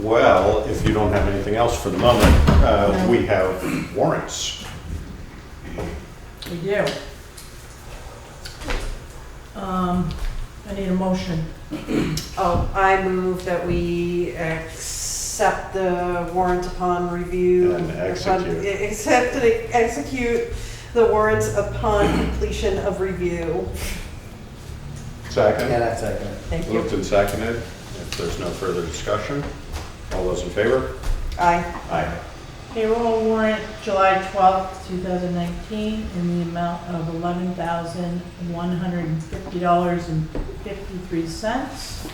Well, if you don't have anything else for the moment, we have warrants.
We do. I need a motion.
Oh, I move that we accept the warrant upon review.
And execute.
Accept and execute the warrants upon completion of review.
Second?
Yeah, that's second.
Thank you.
Moved and seconded. If there's no further discussion, all those in favor?
Aye.
Aye.
Payroll warrant, July 12th, 2019, in the amount of $11,150.53.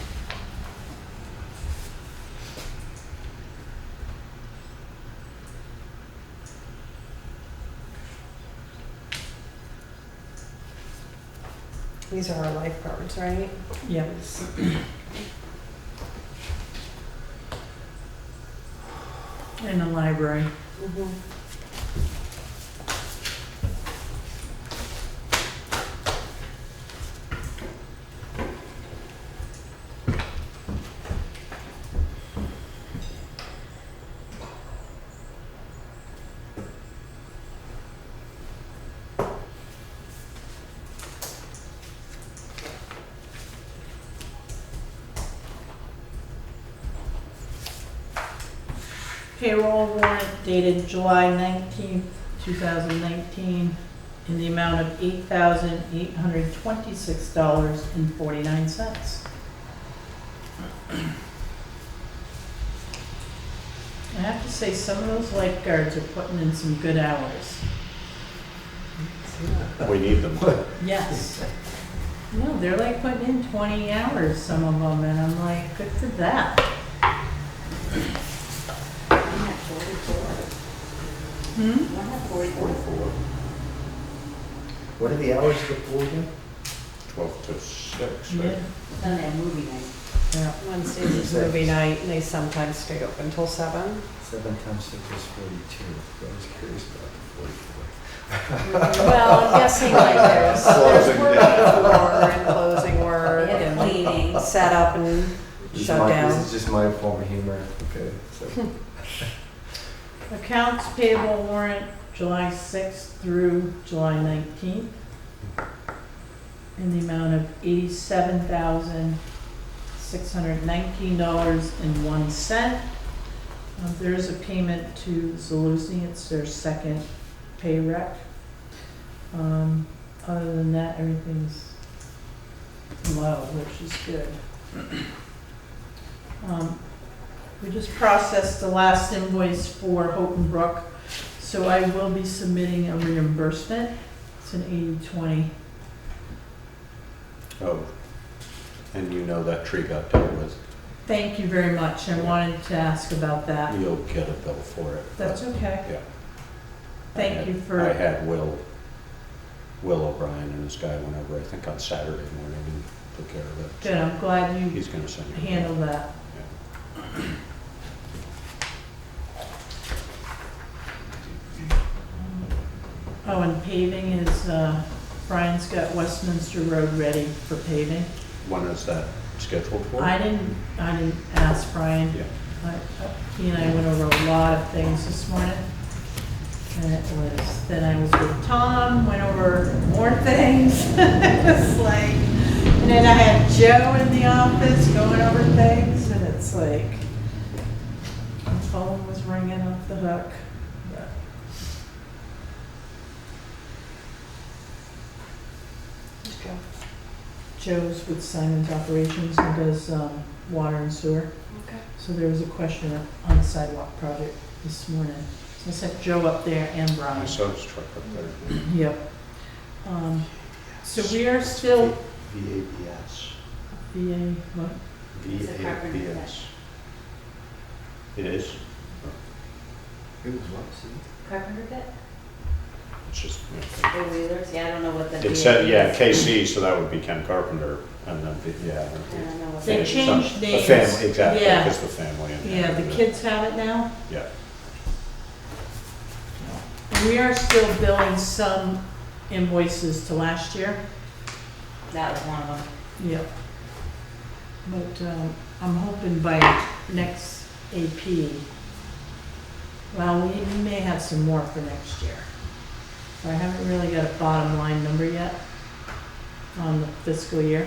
These are our lifeguards, right?
Yep. In the library.
Mm-hmm.
Payroll warrant dated July 19th, 2019, in the amount of $8,826.49. I have to say, some of those lifeguards are putting in some good hours.
We need them.
Yes. No, they're like putting in 20 hours, some of them, and I'm like, good for that. Hmm?
44,
What are the hours of the pool again?
12 to 6,
Yeah.
right?
Sunday movie night.
Yeah.
Wednesdays is movie night, and they sometimes stay open till 7.
7 times 6 is 42. I was curious about the 44.
Well, I'm guessing like there's
Closing
work
down.
before and closing work
Yeah,
and
cleaning.
set up and shut down.
This is just my form of humor. Okay, so.
Accounts payable warrant, July 6th through July 19th, in the amount of $87,619.01. There is a payment to Zaluzzi, it's their second pay rec. Other than that, everything's low, which is good. We just processed the last invoice for Houghton Brook, so I will be submitting a reimbursement. It's an 80/20.
Oh, and you know that tree got dealt with.
Thank you very much. I wanted to ask about that.
You'll get a bill for it.
That's okay.
Yeah.
Thank you for.
I had Will O'Brien and his guy went over, I think on Saturday morning, and took care of it.
Good, I'm glad you
He's gonna send you. a bill.
handled that. Oh, and paving is, Brian's got Westminster Road ready for paving.
When is that scheduled for?
I didn't ask Brian.
Yeah.
He and I went over a lot of things this morning. And it was, then I was with Tom, went over more things. It was like, and then I had Joe in the office going over things, and it's like, my phone was ringing off the hook. But Joe's with Simon's Operations and does water and sewer.
Okay.
So there was a question on the sidewalk project this morning. So I sent Joe up there and
I
Brian.
saw his truck up there.
Yep. So we are still,
VABS.
VA, what?
It's a carpenter
VABS. It is?
It was what, Sue?
Carpenter pit?
It's just,
The Wheelers? Yeah, I don't know what the.
it said, yeah,
is.
KC, so that would be Ken Carpenter, and then, yeah.
I don't know what
They
that is.
changed
A
names.
family, exactly,
Yeah.
because the family.
Yeah, the kids have it now.
Yeah.
And we are still billing some invoices to last year.
That was one of them.
Yep. But I'm hoping by next AP, well, we may have some more for next year. So I haven't really got a bottom line number yet on the fiscal year.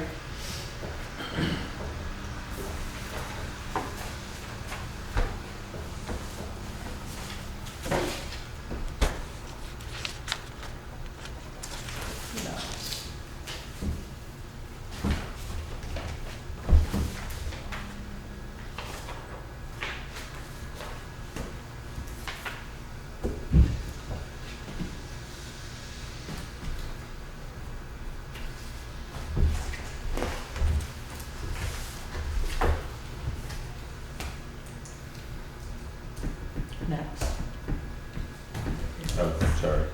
Next.
Oh, sorry.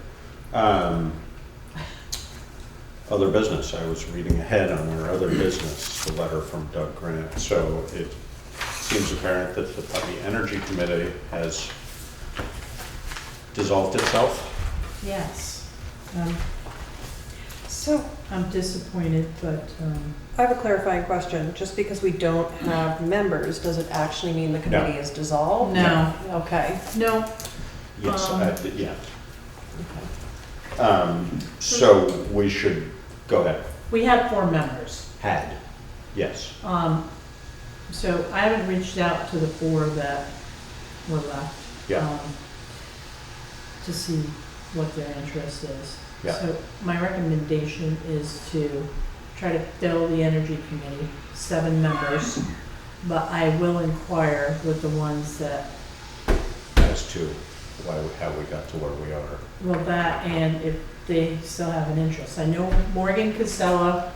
Other business, I was reading ahead on our other business, the letter from Doug Grant. So it seems apparent that the Putney Energy Committee has dissolved itself.
Yes.
So
I'm disappointed, but
I have a clarifying question. Just because we don't have members, does it actually mean the committee is dissolved?
No.
Okay.
no.
Yes,
Um,
yeah.
Okay.
So we should, go ahead.
We have 4 members.
Had, yes.
So I haven't reached out to the 4 that were left.
Yeah.
To see what their interest is.
Yeah.
So my recommendation is to try to fill the energy committee, 7 members, but I will inquire with the ones that,
As to how we got to where we are.
well, that, and if they still have an interest. I know Morgan Casella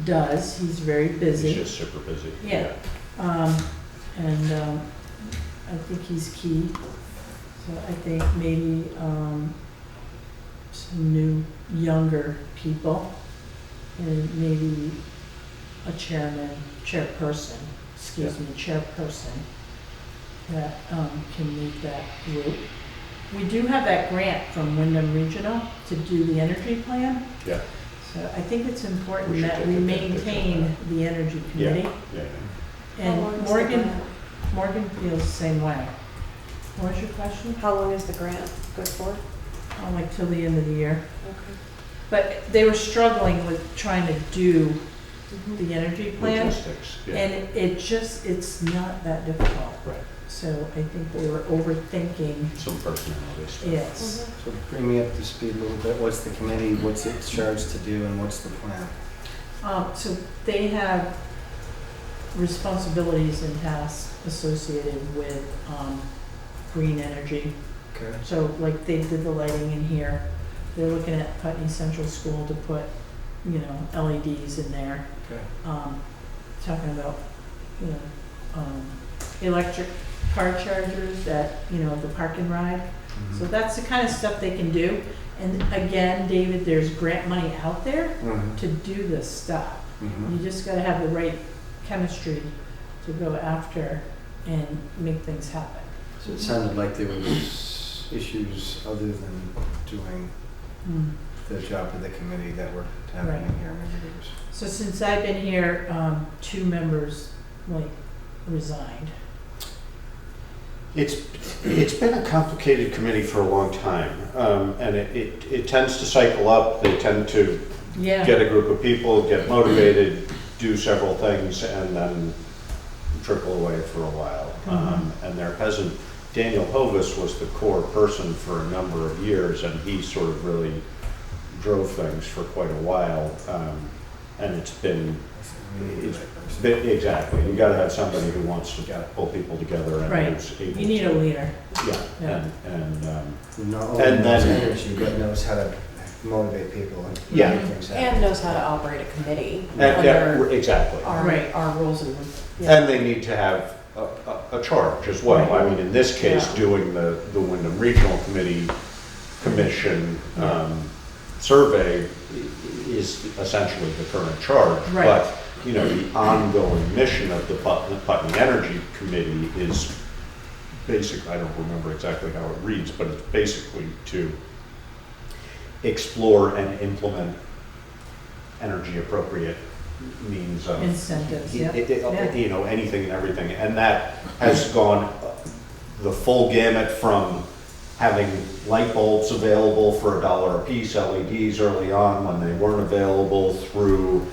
does, he's very busy.
He's just super busy.
Yeah. I think he's key. So I think maybe some new, younger people, and maybe a chairperson, that can lead that group. We do have that grant from Wyndham Regional to do the energy plan.
Yeah.
So I think it's
We
important
should
that
take
we
advantage of
maintain
that.
the energy
Yeah,
committee.
yeah.
How long
And
is the grant?
Morgan feels the same way. What was your question?
How long is the grant good for?
Oh, like till the end of the year.
Okay.
But they were struggling with trying to do the energy plan.
Logistics, yeah.
And it's not that difficult.
Right.
So I think they were overthinking.
Some personality stuff.
Yes.
So bring me up to speed a little bit. What's the committee, what's it charged to do, and what's the plan?
So they have responsibilities and tasks associated with green energy.
Okay.
So like they did the lighting in here. They're looking at Putney Central School to put, LEDs in there.
Okay.
Talking about, electric car chargers at, the park and ride. So that's the kind of stuff they can do. And again, David, there's grant money out there to do this stuff. You just gotta have the right chemistry to go after and make things happen.
So it sounded like there was issues other than doing the job of the committee that were happening
Right.
here. Maybe there was.
So since I've been here, 2 members resigned.
It's been a complicated committee for a long time, and it tends to cycle up. They tend to
Yeah.
get a group of people, get motivated, do several things, and then trickle away for a while. And there hasn't. Daniel Hovis was the core person for a number of years, and he sort of really drove things for quite a while. And it's been exactly. You got to have somebody who wants to pull people together and
Right.
who's able
You need
to.
a leader.
Yeah,
Yeah.
Not only
And
knows
then-
energy, but knows how to motivate people and
Yeah.
make things happen.
And knows how to operate a committee
Yeah,
under
exactly.
Right.
our rules and.
And they need to have a charge as well.
Right.
I mean, in this case,
Yeah.
doing the Wyndham Regional Commission survey is essentially the current charge.
Right.
But, the ongoing mission of the Putney Energy Committee is basically, I don't remember exactly how it reads, but it's basically to explore and implement energy appropriate means of
Incentives, yeah.
Anything and everything. And that has gone the full gamut from having light bulbs available for $1 a piece, LEDs early on when they weren't available, through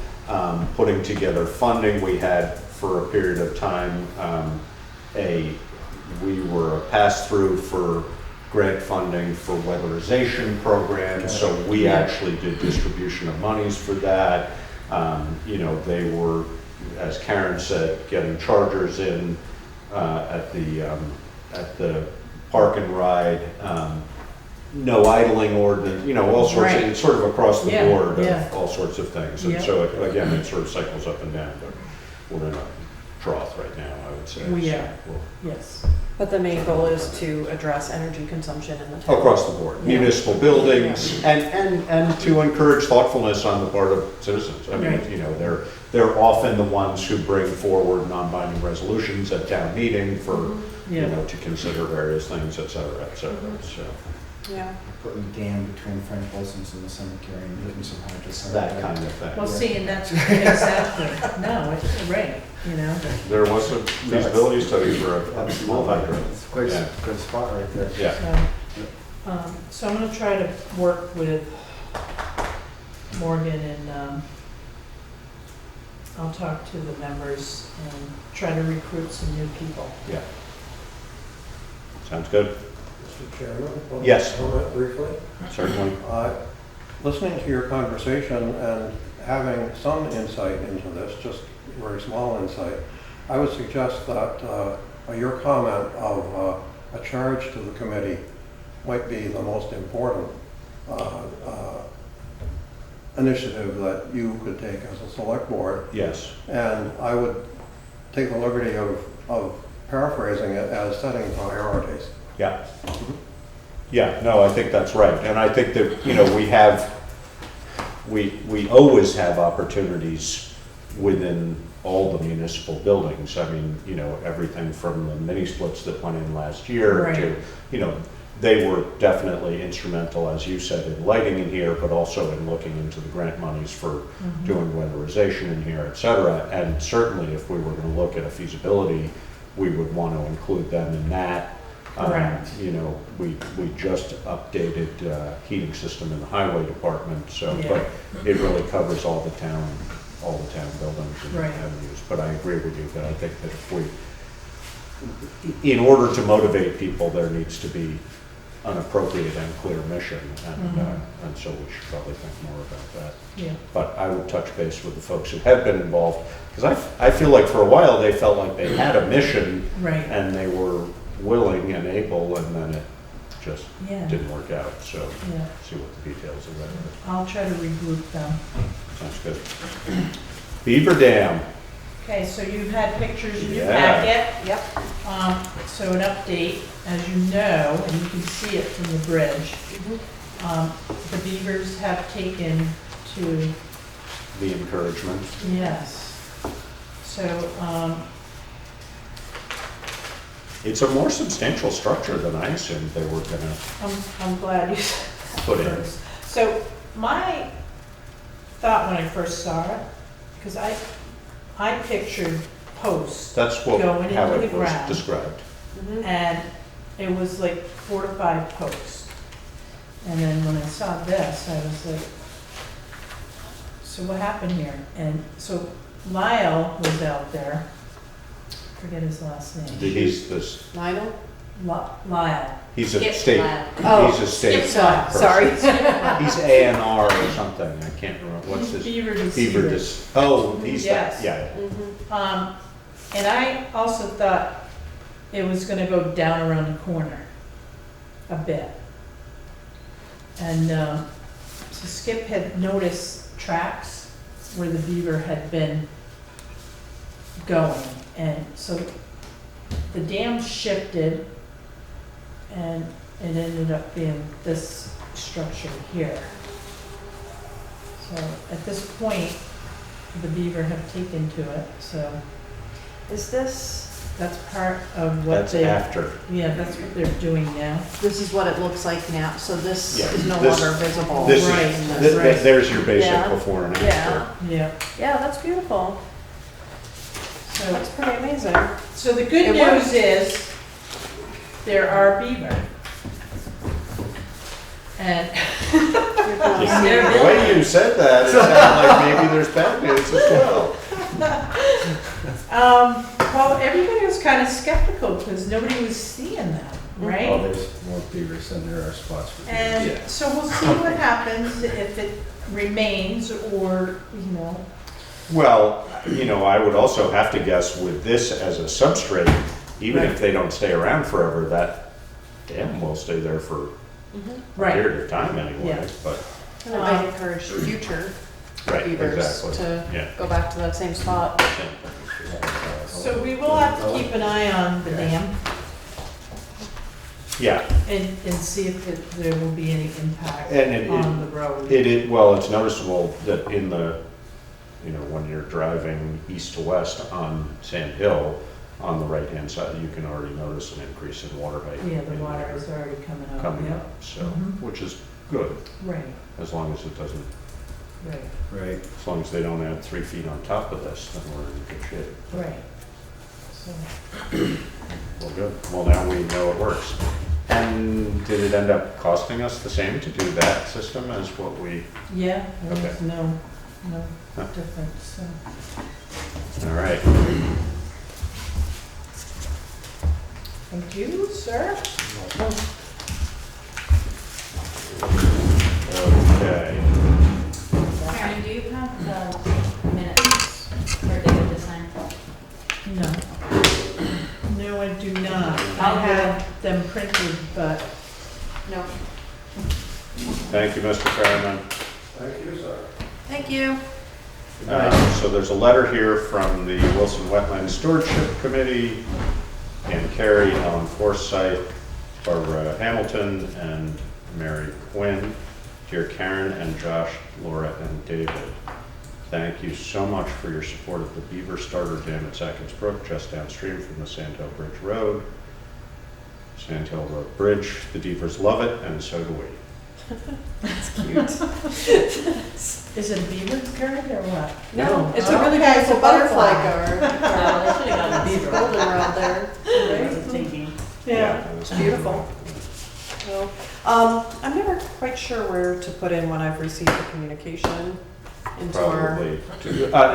putting together funding. We had for a period of time we were a pass-through for grant funding for weatherization programs, so we
Yeah.
actually did distribution of monies for that. They were, as Karen said, getting chargers in at the park and ride, no idling ordinance, all sorts of,
Right.
it's sort of across the
Yeah,
board
yeah.
of all sorts of things. And
Yeah.
so, again, it sort of cycles up and down, but we're in a trough right now, I would say.
We
So
are.
we'll-
Yes.
But the main goal is to address energy consumption in the town.
Across the board,
Yeah.
municipal buildings, and to encourage thoughtfulness on the part of citizens. I mean,
Right.
they're often the ones who bring forward non-binding resolutions at town meeting for,
Yeah.
to consider various things, et cetera, so.
Yeah.
Putting a dam between Frank Wilson's and the cemetery and putting some
It's
hydrocarbon.
that kind of thing.
Well, see, and that's exactly, no, it's right,
There was a feasibility study for a small hydrant.
It's quite
Yeah.
a good spot right there.
Yeah,
So I'm gonna try to work with Morgan and, I'll talk to the members and try to recruit some new people.
yeah. Sounds good?
Mr. Chairman? one
Yes.
Comment briefly.
Certainly.
Listening to your conversation and having some insight into this, just very small insight, I would suggest that your comment of a charge to the committee might be the most important initiative that you could take as a select board.
Yes.
And I would take the liberty of paraphrasing it as setting priorities.
Yeah. Yeah, no, I think that's right. And I think that, you know, we always have opportunities within all the municipal buildings. I mean, you know, everything from the mini splits that went in last year
Right.
to, you know, they were definitely instrumental, as you said, in lighting in here, but also in looking into the grant monies for doing weatherization in here, et cetera. And certainly if we were gonna look at a feasibility, we would want to include them in that.
Correct.
You know, we just updated heating system in the highway department, so,
Yeah.
but it really covers all the town buildings and
Right.
avenues. But I agree with you that I think that if in order to motivate people, there needs to be an appropriate and clear mission, and so we should probably think more about that.
Yeah,
But I would touch base with the folks who have been involved, because I feel like for a while they felt like they had a mission
right,
and they were willing and able, and then it just
yeah,
didn't work out, so
yeah.
see what the details of that
I'll try to regroup them.
are. Sounds good. Beaver Dam,
Okay, so you've had pictures in your
Yeah.
packet.
Yep.
So an update, as you know, and you can see it from the bridge, the beavers have taken to,
the encouragement.
yes. So,
It's a more substantial structure than I assumed they were gonna
I'm glad you said that
put in.
first. So my thought when I first saw it, because I pictured posts
That's what,
Going
how
into
it
the
was
ground.
described.
and it was like 4 to 5 posts. And then when I saw this, I was like, so what happened here? And so Lyle was out there, forget his last name.
He's this,
Lionel?
Lyle.
he's a
Skip
state,
Lyle.
Oh.
he's a state
Skip Lyle.
person.
Sorry.
He's A&R or something, I can't remember, what's his?
Beaver
Beaver
Deceiver.
oh, he's that,
Yes.
yeah.
And I also thought it was gonna go down around the corner a bit. And so Skip had noticed tracks where the beaver had been going. And so the dam shifted and it ended up being this structure here. So at this point, the beaver have taken to it, so
Is this,
that's part of what
That's
they,
after.
yeah, that's what they're doing now.
this is what it looks like now, so this
Yeah,
is no
this-
longer visible.
This
Right,
is,
that's
th-
right.
there's your basic
Yeah.
before and
Yeah,
after.
Yeah,
yeah, that's beautiful.
so,
That's pretty amazing.
so the good
It
news
works.
is, there are beaver. And
Yeah.
they're
The way you said that, it sounded like maybe there's bad news as well.
well, everybody was kind of skeptical because nobody was seeing them,
Oh,
right?
there's more beavers than there are spots for beavers.
And so we'll see what happens if it remains or, you know,
Well, you know, I would also have to guess with this as a substrate, even if
Right.
they don't stay around forever, that dam will stay there for a
right,
period of time anyway,
Yeah.
but,
And it might encourage future
right,
beavers
exactly.
to
Yeah.
go back to that same spot.
so we will have to keep an eye on the dam
Yeah,
and see if there will be any impact
And
on the road.
well, it's noticeable that in the, you know, when you're driving east to west on Sand Hill, on the right-hand side, you can already notice an increase in water height.
Yeah, the
in
water
there
is already coming up.
coming
Yep.
up, so,
Mhm.
which is good,
Right,
as long as it doesn't,
right,
Right.
as long as they don't add 3 feet on top of this, then we're in good shape.
right. So,
Well, good, well, now we know it works. And did it end up costing us the same to do that system as what we,
yeah, there was
Okay.
no
Huh.
difference, so.
all right.
Thank you, sir.
Okay.
Karen, do you have the minutes for David to sign?
No. No, I do not. I
I'll
have them printed, but
No.
Thank you, Mr. Fairman.
Thank you, sir.
Thank you.
So there's a letter here from the Wilson Wetland Stewardship Committee, and Carrie, Ellen Forsyth, Barbara Hamilton, and Mary Quinn. Dear Karen and Josh, Laura, and David, thank you so much for your support of the Beaver Starter Dam at Sackets Brook, just downstream from the Sandhill Bridge Road. Sandhill Road Bridge. The Beavers love it, and so do we.
That's cute.
is it a beaver card or what?
No, it's
Oh,
a really
okay,
beautiful
it's a
butterfly
butterfly.
card.
No, they should have gotten a beaver.
Goldenrod there.
That's a thinking.
Yeah.
It's beautiful. So, I'm never quite sure where to put in when I've received the communication into our
Probably.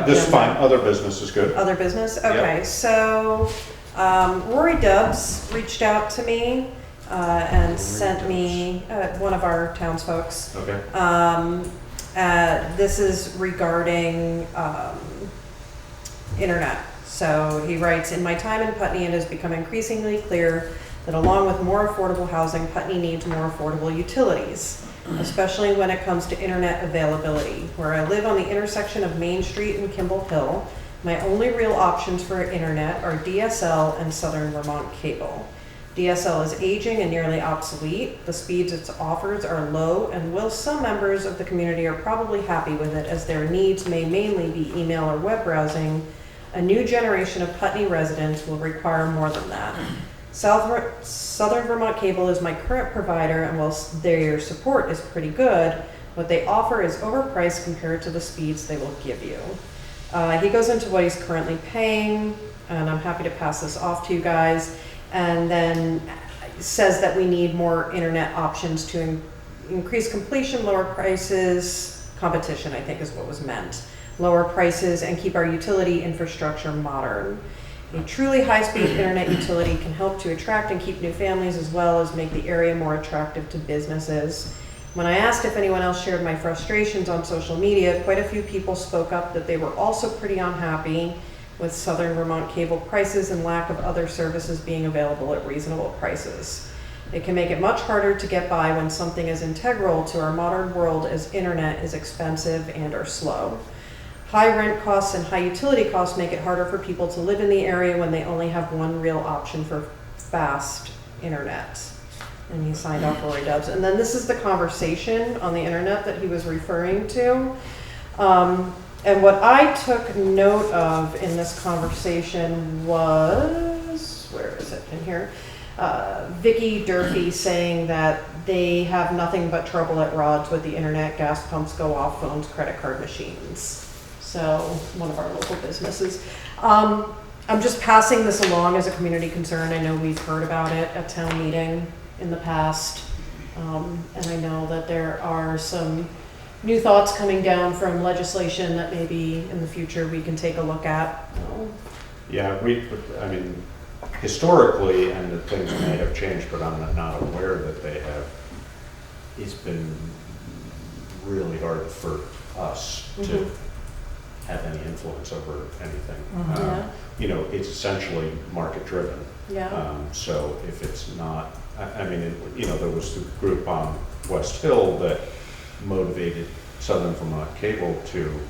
This is fine. Other business is good.
other business. Okay, so Rory Dubs reached out to me and sent me one of our townsfolks.
Okay.
This is regarding internet. So he writes, in my time in Putney, it has become increasingly clear that along with more affordable housing, Putney needs more affordable utilities, especially when it comes to internet availability. Where I live on the intersection of Main Street and Kimball Hill, my only real options for internet are DSL and Southern Vermont Cable. DSL is aging and nearly obsolete. The speeds it offers are low, and while some members of the community are probably happy with it as their needs may mainly be email or web browsing, a new generation of Putney residents will require more than that. Southern Vermont Cable is my current provider, and while their support is pretty good, what they offer is overpriced compared to the speeds they will give you. He goes into what he's currently paying, and I'm happy to pass this off to you guys, and then says that we need more internet options to increase completion, lower prices, competition I think is what was meant, lower prices, and keep our utility infrastructure modern. A truly high-speed internet utility can help to attract and keep new families as well as make the area more attractive to businesses. When I asked if anyone else shared my frustrations on social media, quite a few people spoke up that they were also pretty unhappy with Southern Vermont Cable prices and lack of other services being available at reasonable prices. It can make it much harder to get by when something as integral to our modern world as internet is expensive and or slow. High rent costs and high utility costs make it harder for people to live in the area when they only have one real option for fast internet. And he signed off Rory Dubs. And then this is the conversation on the internet that he was referring to. And what I took note of in this conversation was, where is it in here? Vicky Durfee saying that they have nothing but trouble at Rods with the internet, gas pumps go off, phones, credit card machines. So one of our local businesses. I'm just passing this along as a community concern. I know we've heard about it at town meeting in the past. And I know that there are some new thoughts coming down from legislation that maybe in the future we can take a look at.
Yeah, I mean, historically, and the things may have changed, but I'm not aware that they have. It's been really hard for us to have any influence over anything.
Yeah.
You know, it's essentially market driven.
Yeah.
So if it's not, I mean, you know, there was the group on West Hill that motivated Southern Vermont Cable to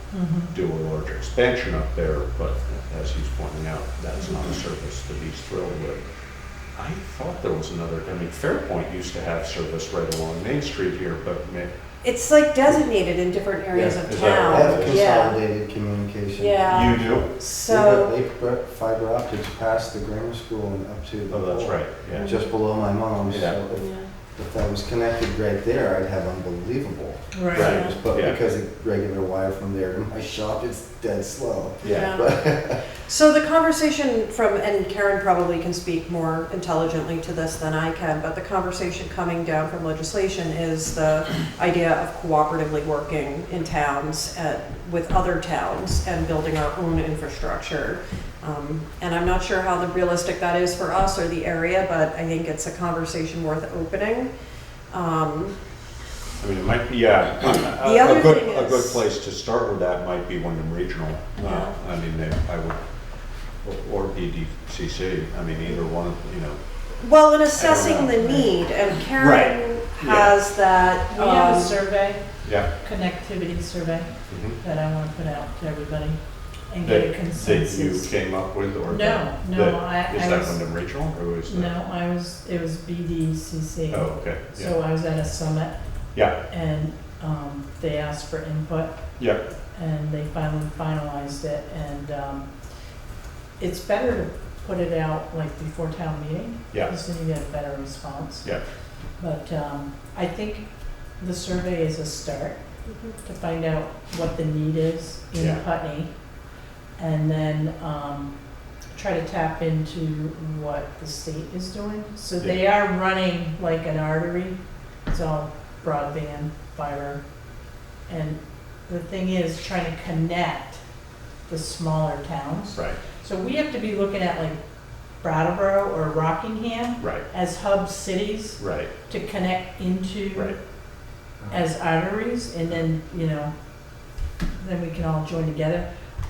do a larger expansion up there, but as he's pointing out, that's not a service that he's thrilled with. I thought there was another, I mean, Fairpoint used to have service right along Main Street here, but
It's like designated in different areas
Yeah,
of
is that
town.
They have
Yeah.
consolidated communication.
Yeah.
you do?
So,
They put fiber optics past the grammar school and up to the
Oh, that's
pole,
right, yeah.
just below my mom's.
Yeah.
So
yeah.
if that was connected right there, I'd have unbelievable
Right.
service. But
Yeah.
because a regular wire from there to my shop, it's dead slow.
Yeah.
But
So the conversation from, and Karen probably can speak more intelligently to this than I can, but the conversation coming down from legislation is the idea of cooperatively working in towns with other towns and building our own infrastructure. And I'm not sure how realistic that is for us or the area, but I think it's a conversation worth opening.
I mean, it might be, yeah,
The other
a good,
thing
a good
is-
place to start with that might be Wyndham Regional.
Yeah.
I mean, I would, or BDCC, I mean, either one, you know.
Well, in assessing
know.
the need, and Karen
Right.
has that.
We have a
um,
survey,
Yeah.
connectivity survey,
Mhm.
that I want to put out to everybody and get a
That you
consensus.
came up with, or?
No,
that-
no,
that- Is
I
that
was-
Wyndham Regional, or is that?
No, it was BDCC.
Oh, okay, yeah,
So I was at a summit
yeah,
and they asked for input
yeah,
and they finally finalized it. And it's better to put it out like before town meeting.
yeah,
Because then you get a better response.
yeah,
But I think the survey is a start
Mhm.
to find out what the need is in
Yeah.
Putney. And then try to tap into what the state is doing. So they are running like an artery. It's all broadband, fiber. And the thing is trying to connect the smaller towns.
right,
So we have to be looking at like Brattleboro or Rockingham
right,
as hub cities
right,
to connect into
right,
as arteries, and then, you know, then we can all join together.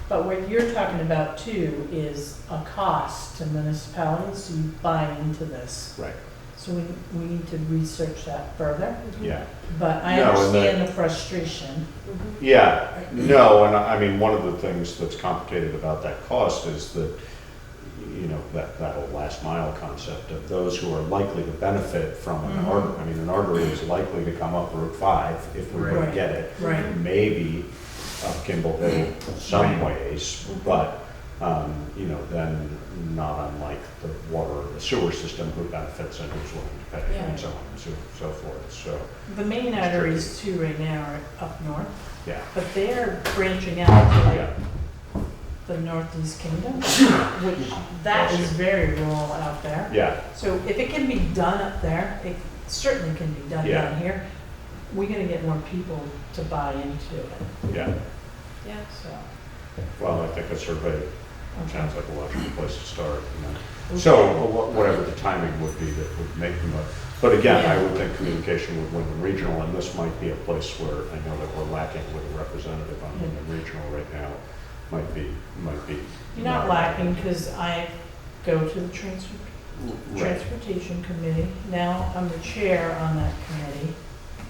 But what you're talking about too is a cost to municipalities to buy into this.
right,
So we need to research that further.
yeah.
But I
No, and
understand the frustration.
Mhm.
Yeah, no, and I mean, one of the things that's complicated about that cost is that, you know, that whole last mile concept of those who are likely to benefit from an
Mhm.
artery. I mean, an artery is likely to come up Route 5 if we were to
Right.
get it.
Right.
Maybe up Kimball Hill some ways, but, you know, then not unlike the water or the sewer system, who benefits and who's willing to pay
Yeah.
and so on and so forth, so,
The main
It's
arteries too right now are up north,
yeah,
but they're branching out to
yeah,
like the Northeast Kingdom, which that is very rural out there.
yeah,
So if it can be done up there, it certainly can be done
Yeah.
down here. We gotta get more people to buy into it,
yeah.
Yeah.
so.
Well, I think a survey
okay.
sounds like a logical place to start, you know. So, whatever the timing would be that would make them, but again, I
Yeah.
would think communication with Wyndham Regional, and this might be a place where I know that we're lacking with a representative on
Yeah.
Wyndham Regional right now, might be.
You're not lacking, because I go to the
Right,
transportation committee. Now I'm the chair on that committee,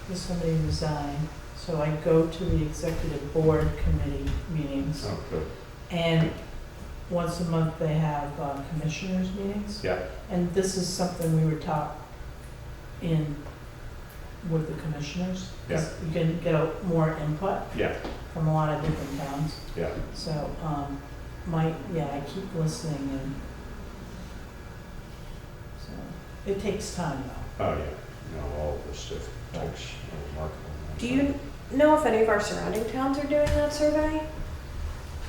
because somebody resigned. So I go to the executive board committee meetings.
oh, good,
And once a month they have commissioners meetings.
yeah,
And this is something we were taught in with the commissioners. 'Cause you can get more input
yeah,
from a lot of different towns.
yeah,
So, I keep listening and so, it takes time though.
oh, yeah, no, all of this stuff takes a remarkable amount of
Do you
time.
know if any of our surrounding towns are doing that survey?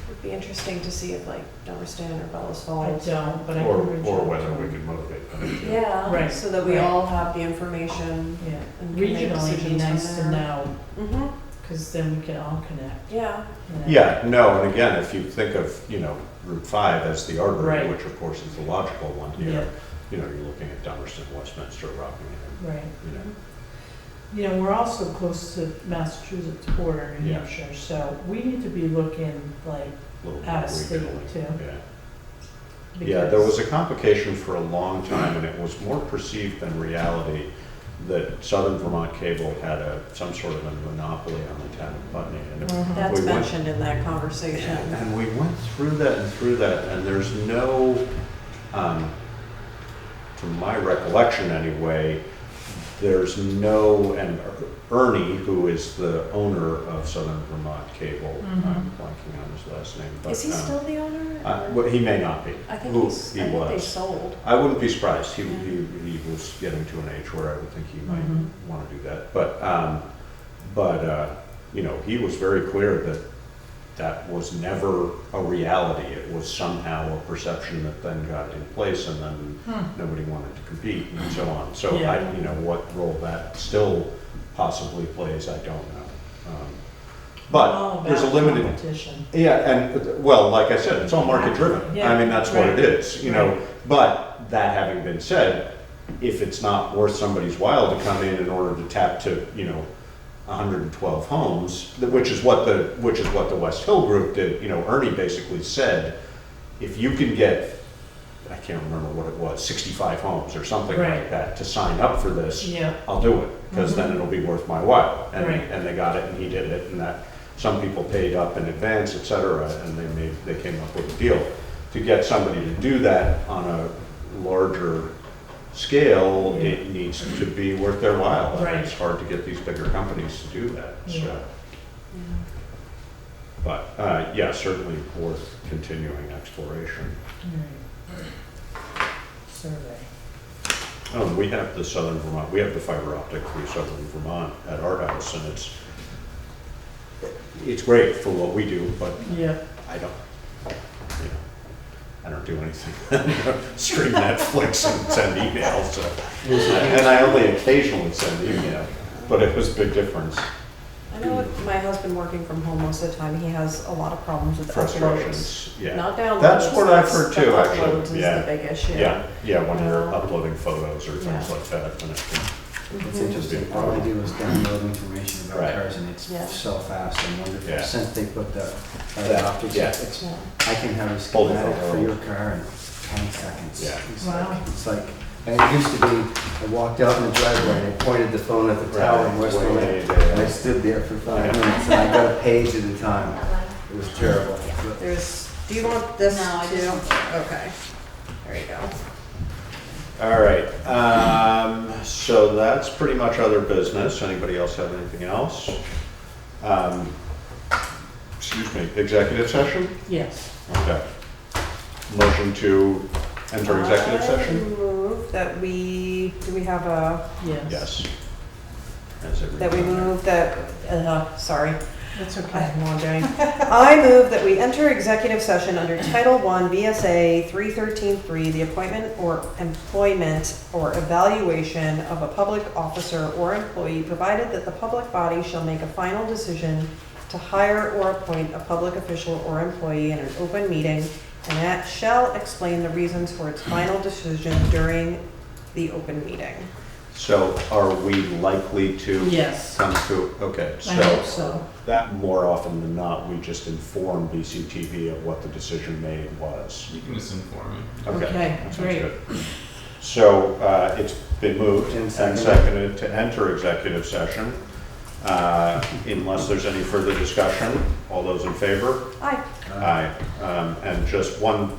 Would be interesting to see if like Dummerston or Bellows
I
Falls.
don't, but I
Or,
can reach
or
out
whether
to
we
them.
can motivate them to.
Yeah,
Right,
so that we
right.
all have the information.
Yeah,
And can make
regionally it'd be
decisions from
nice to
there.
know,
Mm-hmm,
because then we can all connect.
yeah.
you know.
Yeah, no, and again, if you think of, you know, Route 5 as the artery,
Right.
which of course is the logical one
Yeah.
here, you know, you're looking at Dummerston, Westminster, Rockingham,
Right.
you know.
You know, we're also close to Massachusetts border, New
Yeah.
Hampshire, so we need to be looking like,
A little
Out
more
of state,
regionally,
too.
Yeah. Yeah, there was a complication for a long time, and it was more perceived than reality, that Southern Vermont Cable had some sort of a monopoly on the town of Putney. And
Mhm.
That's
we went-
mentioned in that conversation.
And we went through that, and there's no, to my recollection anyway, there's no, and Ernie, who is the owner of Southern Vermont Cable,
Mhm.
I'm blanking on his last name, but.
Is he still the owner? or-
Well, he may not be.
I think
Who
he's,
he
I think they
was.
sold.
I wouldn't be surprised. He
Yeah.
was getting to an age where I would think he might
Mhm.
want to do that. But you know, he was very clear that that was never a reality. It was somehow a perception that then got in place, and then nobody wanted to compete and so on. So
Yeah.
you know, what role that still possibly plays, I don't know. But there's a limited,
Competition.
yeah, and, well, like I said, it's all market driven.
Yeah,
I mean, that's what
right.
it is, you know. But that having been said, if it's not worth somebody's while to come in order to tap to, you know, 112 homes, which is what the West Hill group did, you know, Ernie basically said, if you can get, I can't remember what it was, 65 homes or something
Right.
like that to sign up for this,
Yeah.
I'll do it, because then it'll be worth my while. And,
Right.
and they got it, and he did it, and that, some people paid up in advance, et cetera, and they came up with a deal. To get somebody to do that on a larger scale,
Yeah.
it needs to be worth their while. And
Right.
it's hard to get these bigger companies to do that, so.
Yeah.
But, yeah, certainly worth continuing exploration.
Alright. Survey.
Oh, we have the Southern Vermont, we have the fiber optic through Southern Vermont at our house, and it's great for what we do, but
Yeah.
I don't, you know, I don't do anything. Stream Netflix and send emails, so. And I only occasionally send email, but it was a big difference.
I know with my husband working from home most of the time, he has a lot of problems with uploads.
Frustrations, yeah.
Not downloads.
That's what I've heard
the
too, actually,
uploads is
yeah.
the big issue.
Yeah, yeah, when you're
Yeah.
uploading photos or things
Yeah.
like that, and it can.
It's interesting, all I do is download information about
Right.
cars and it's
Yeah.
so fast and wonderful.
Yeah.
Since they put the
Yeah.
optics,
Yeah.
it's,
Yeah.
I can have a
Hold the
schematic
photo.
for your car in 10 seconds.
Yeah.
Wow.
It's like, and it used to be, I walked out in the driveway and I pointed the phone at the tower in West Vermont.
Way
And I stood there for 5
Yeah.
minutes and I got a page at a time. It was terrible.
There's, do you want this
No, I
too?
just want
Okay, there you go.
All right, so that's pretty much other business. Anybody else have anything else? Excuse me, executive session?
Yes.
Okay. Motion to enter executive
I
session?
move that we, do we have a,
Yes.
Yes. As it
that we
reads on there.
move that, sorry.
That's
I
okay.
have one day. I move that we enter executive session under Title I VSA 313.3, the appointment or employment or evaluation of a public officer or employee, provided that the public body shall make a final decision to hire or appoint a public official or employee in an open meeting, and that shall explain the reasons for its final decision during the open meeting.
So are we likely to
Yes.
come to, okay,
I hope
so
so.
that more often than not, we just inform BCTV of what the decision made was.
You can just inform me.
Okay,
that sounds
great.
good. So it's been moved
And
and
seconded.
seconded to enter executive session. Unless there's any further discussion, all those in favor?
Aye.
Aye. And just one,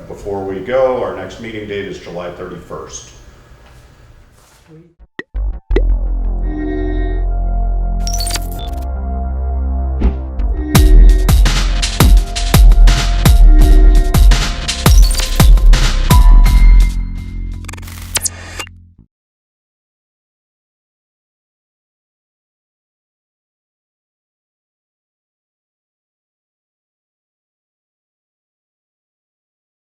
before we go, our next meeting date is July 31st.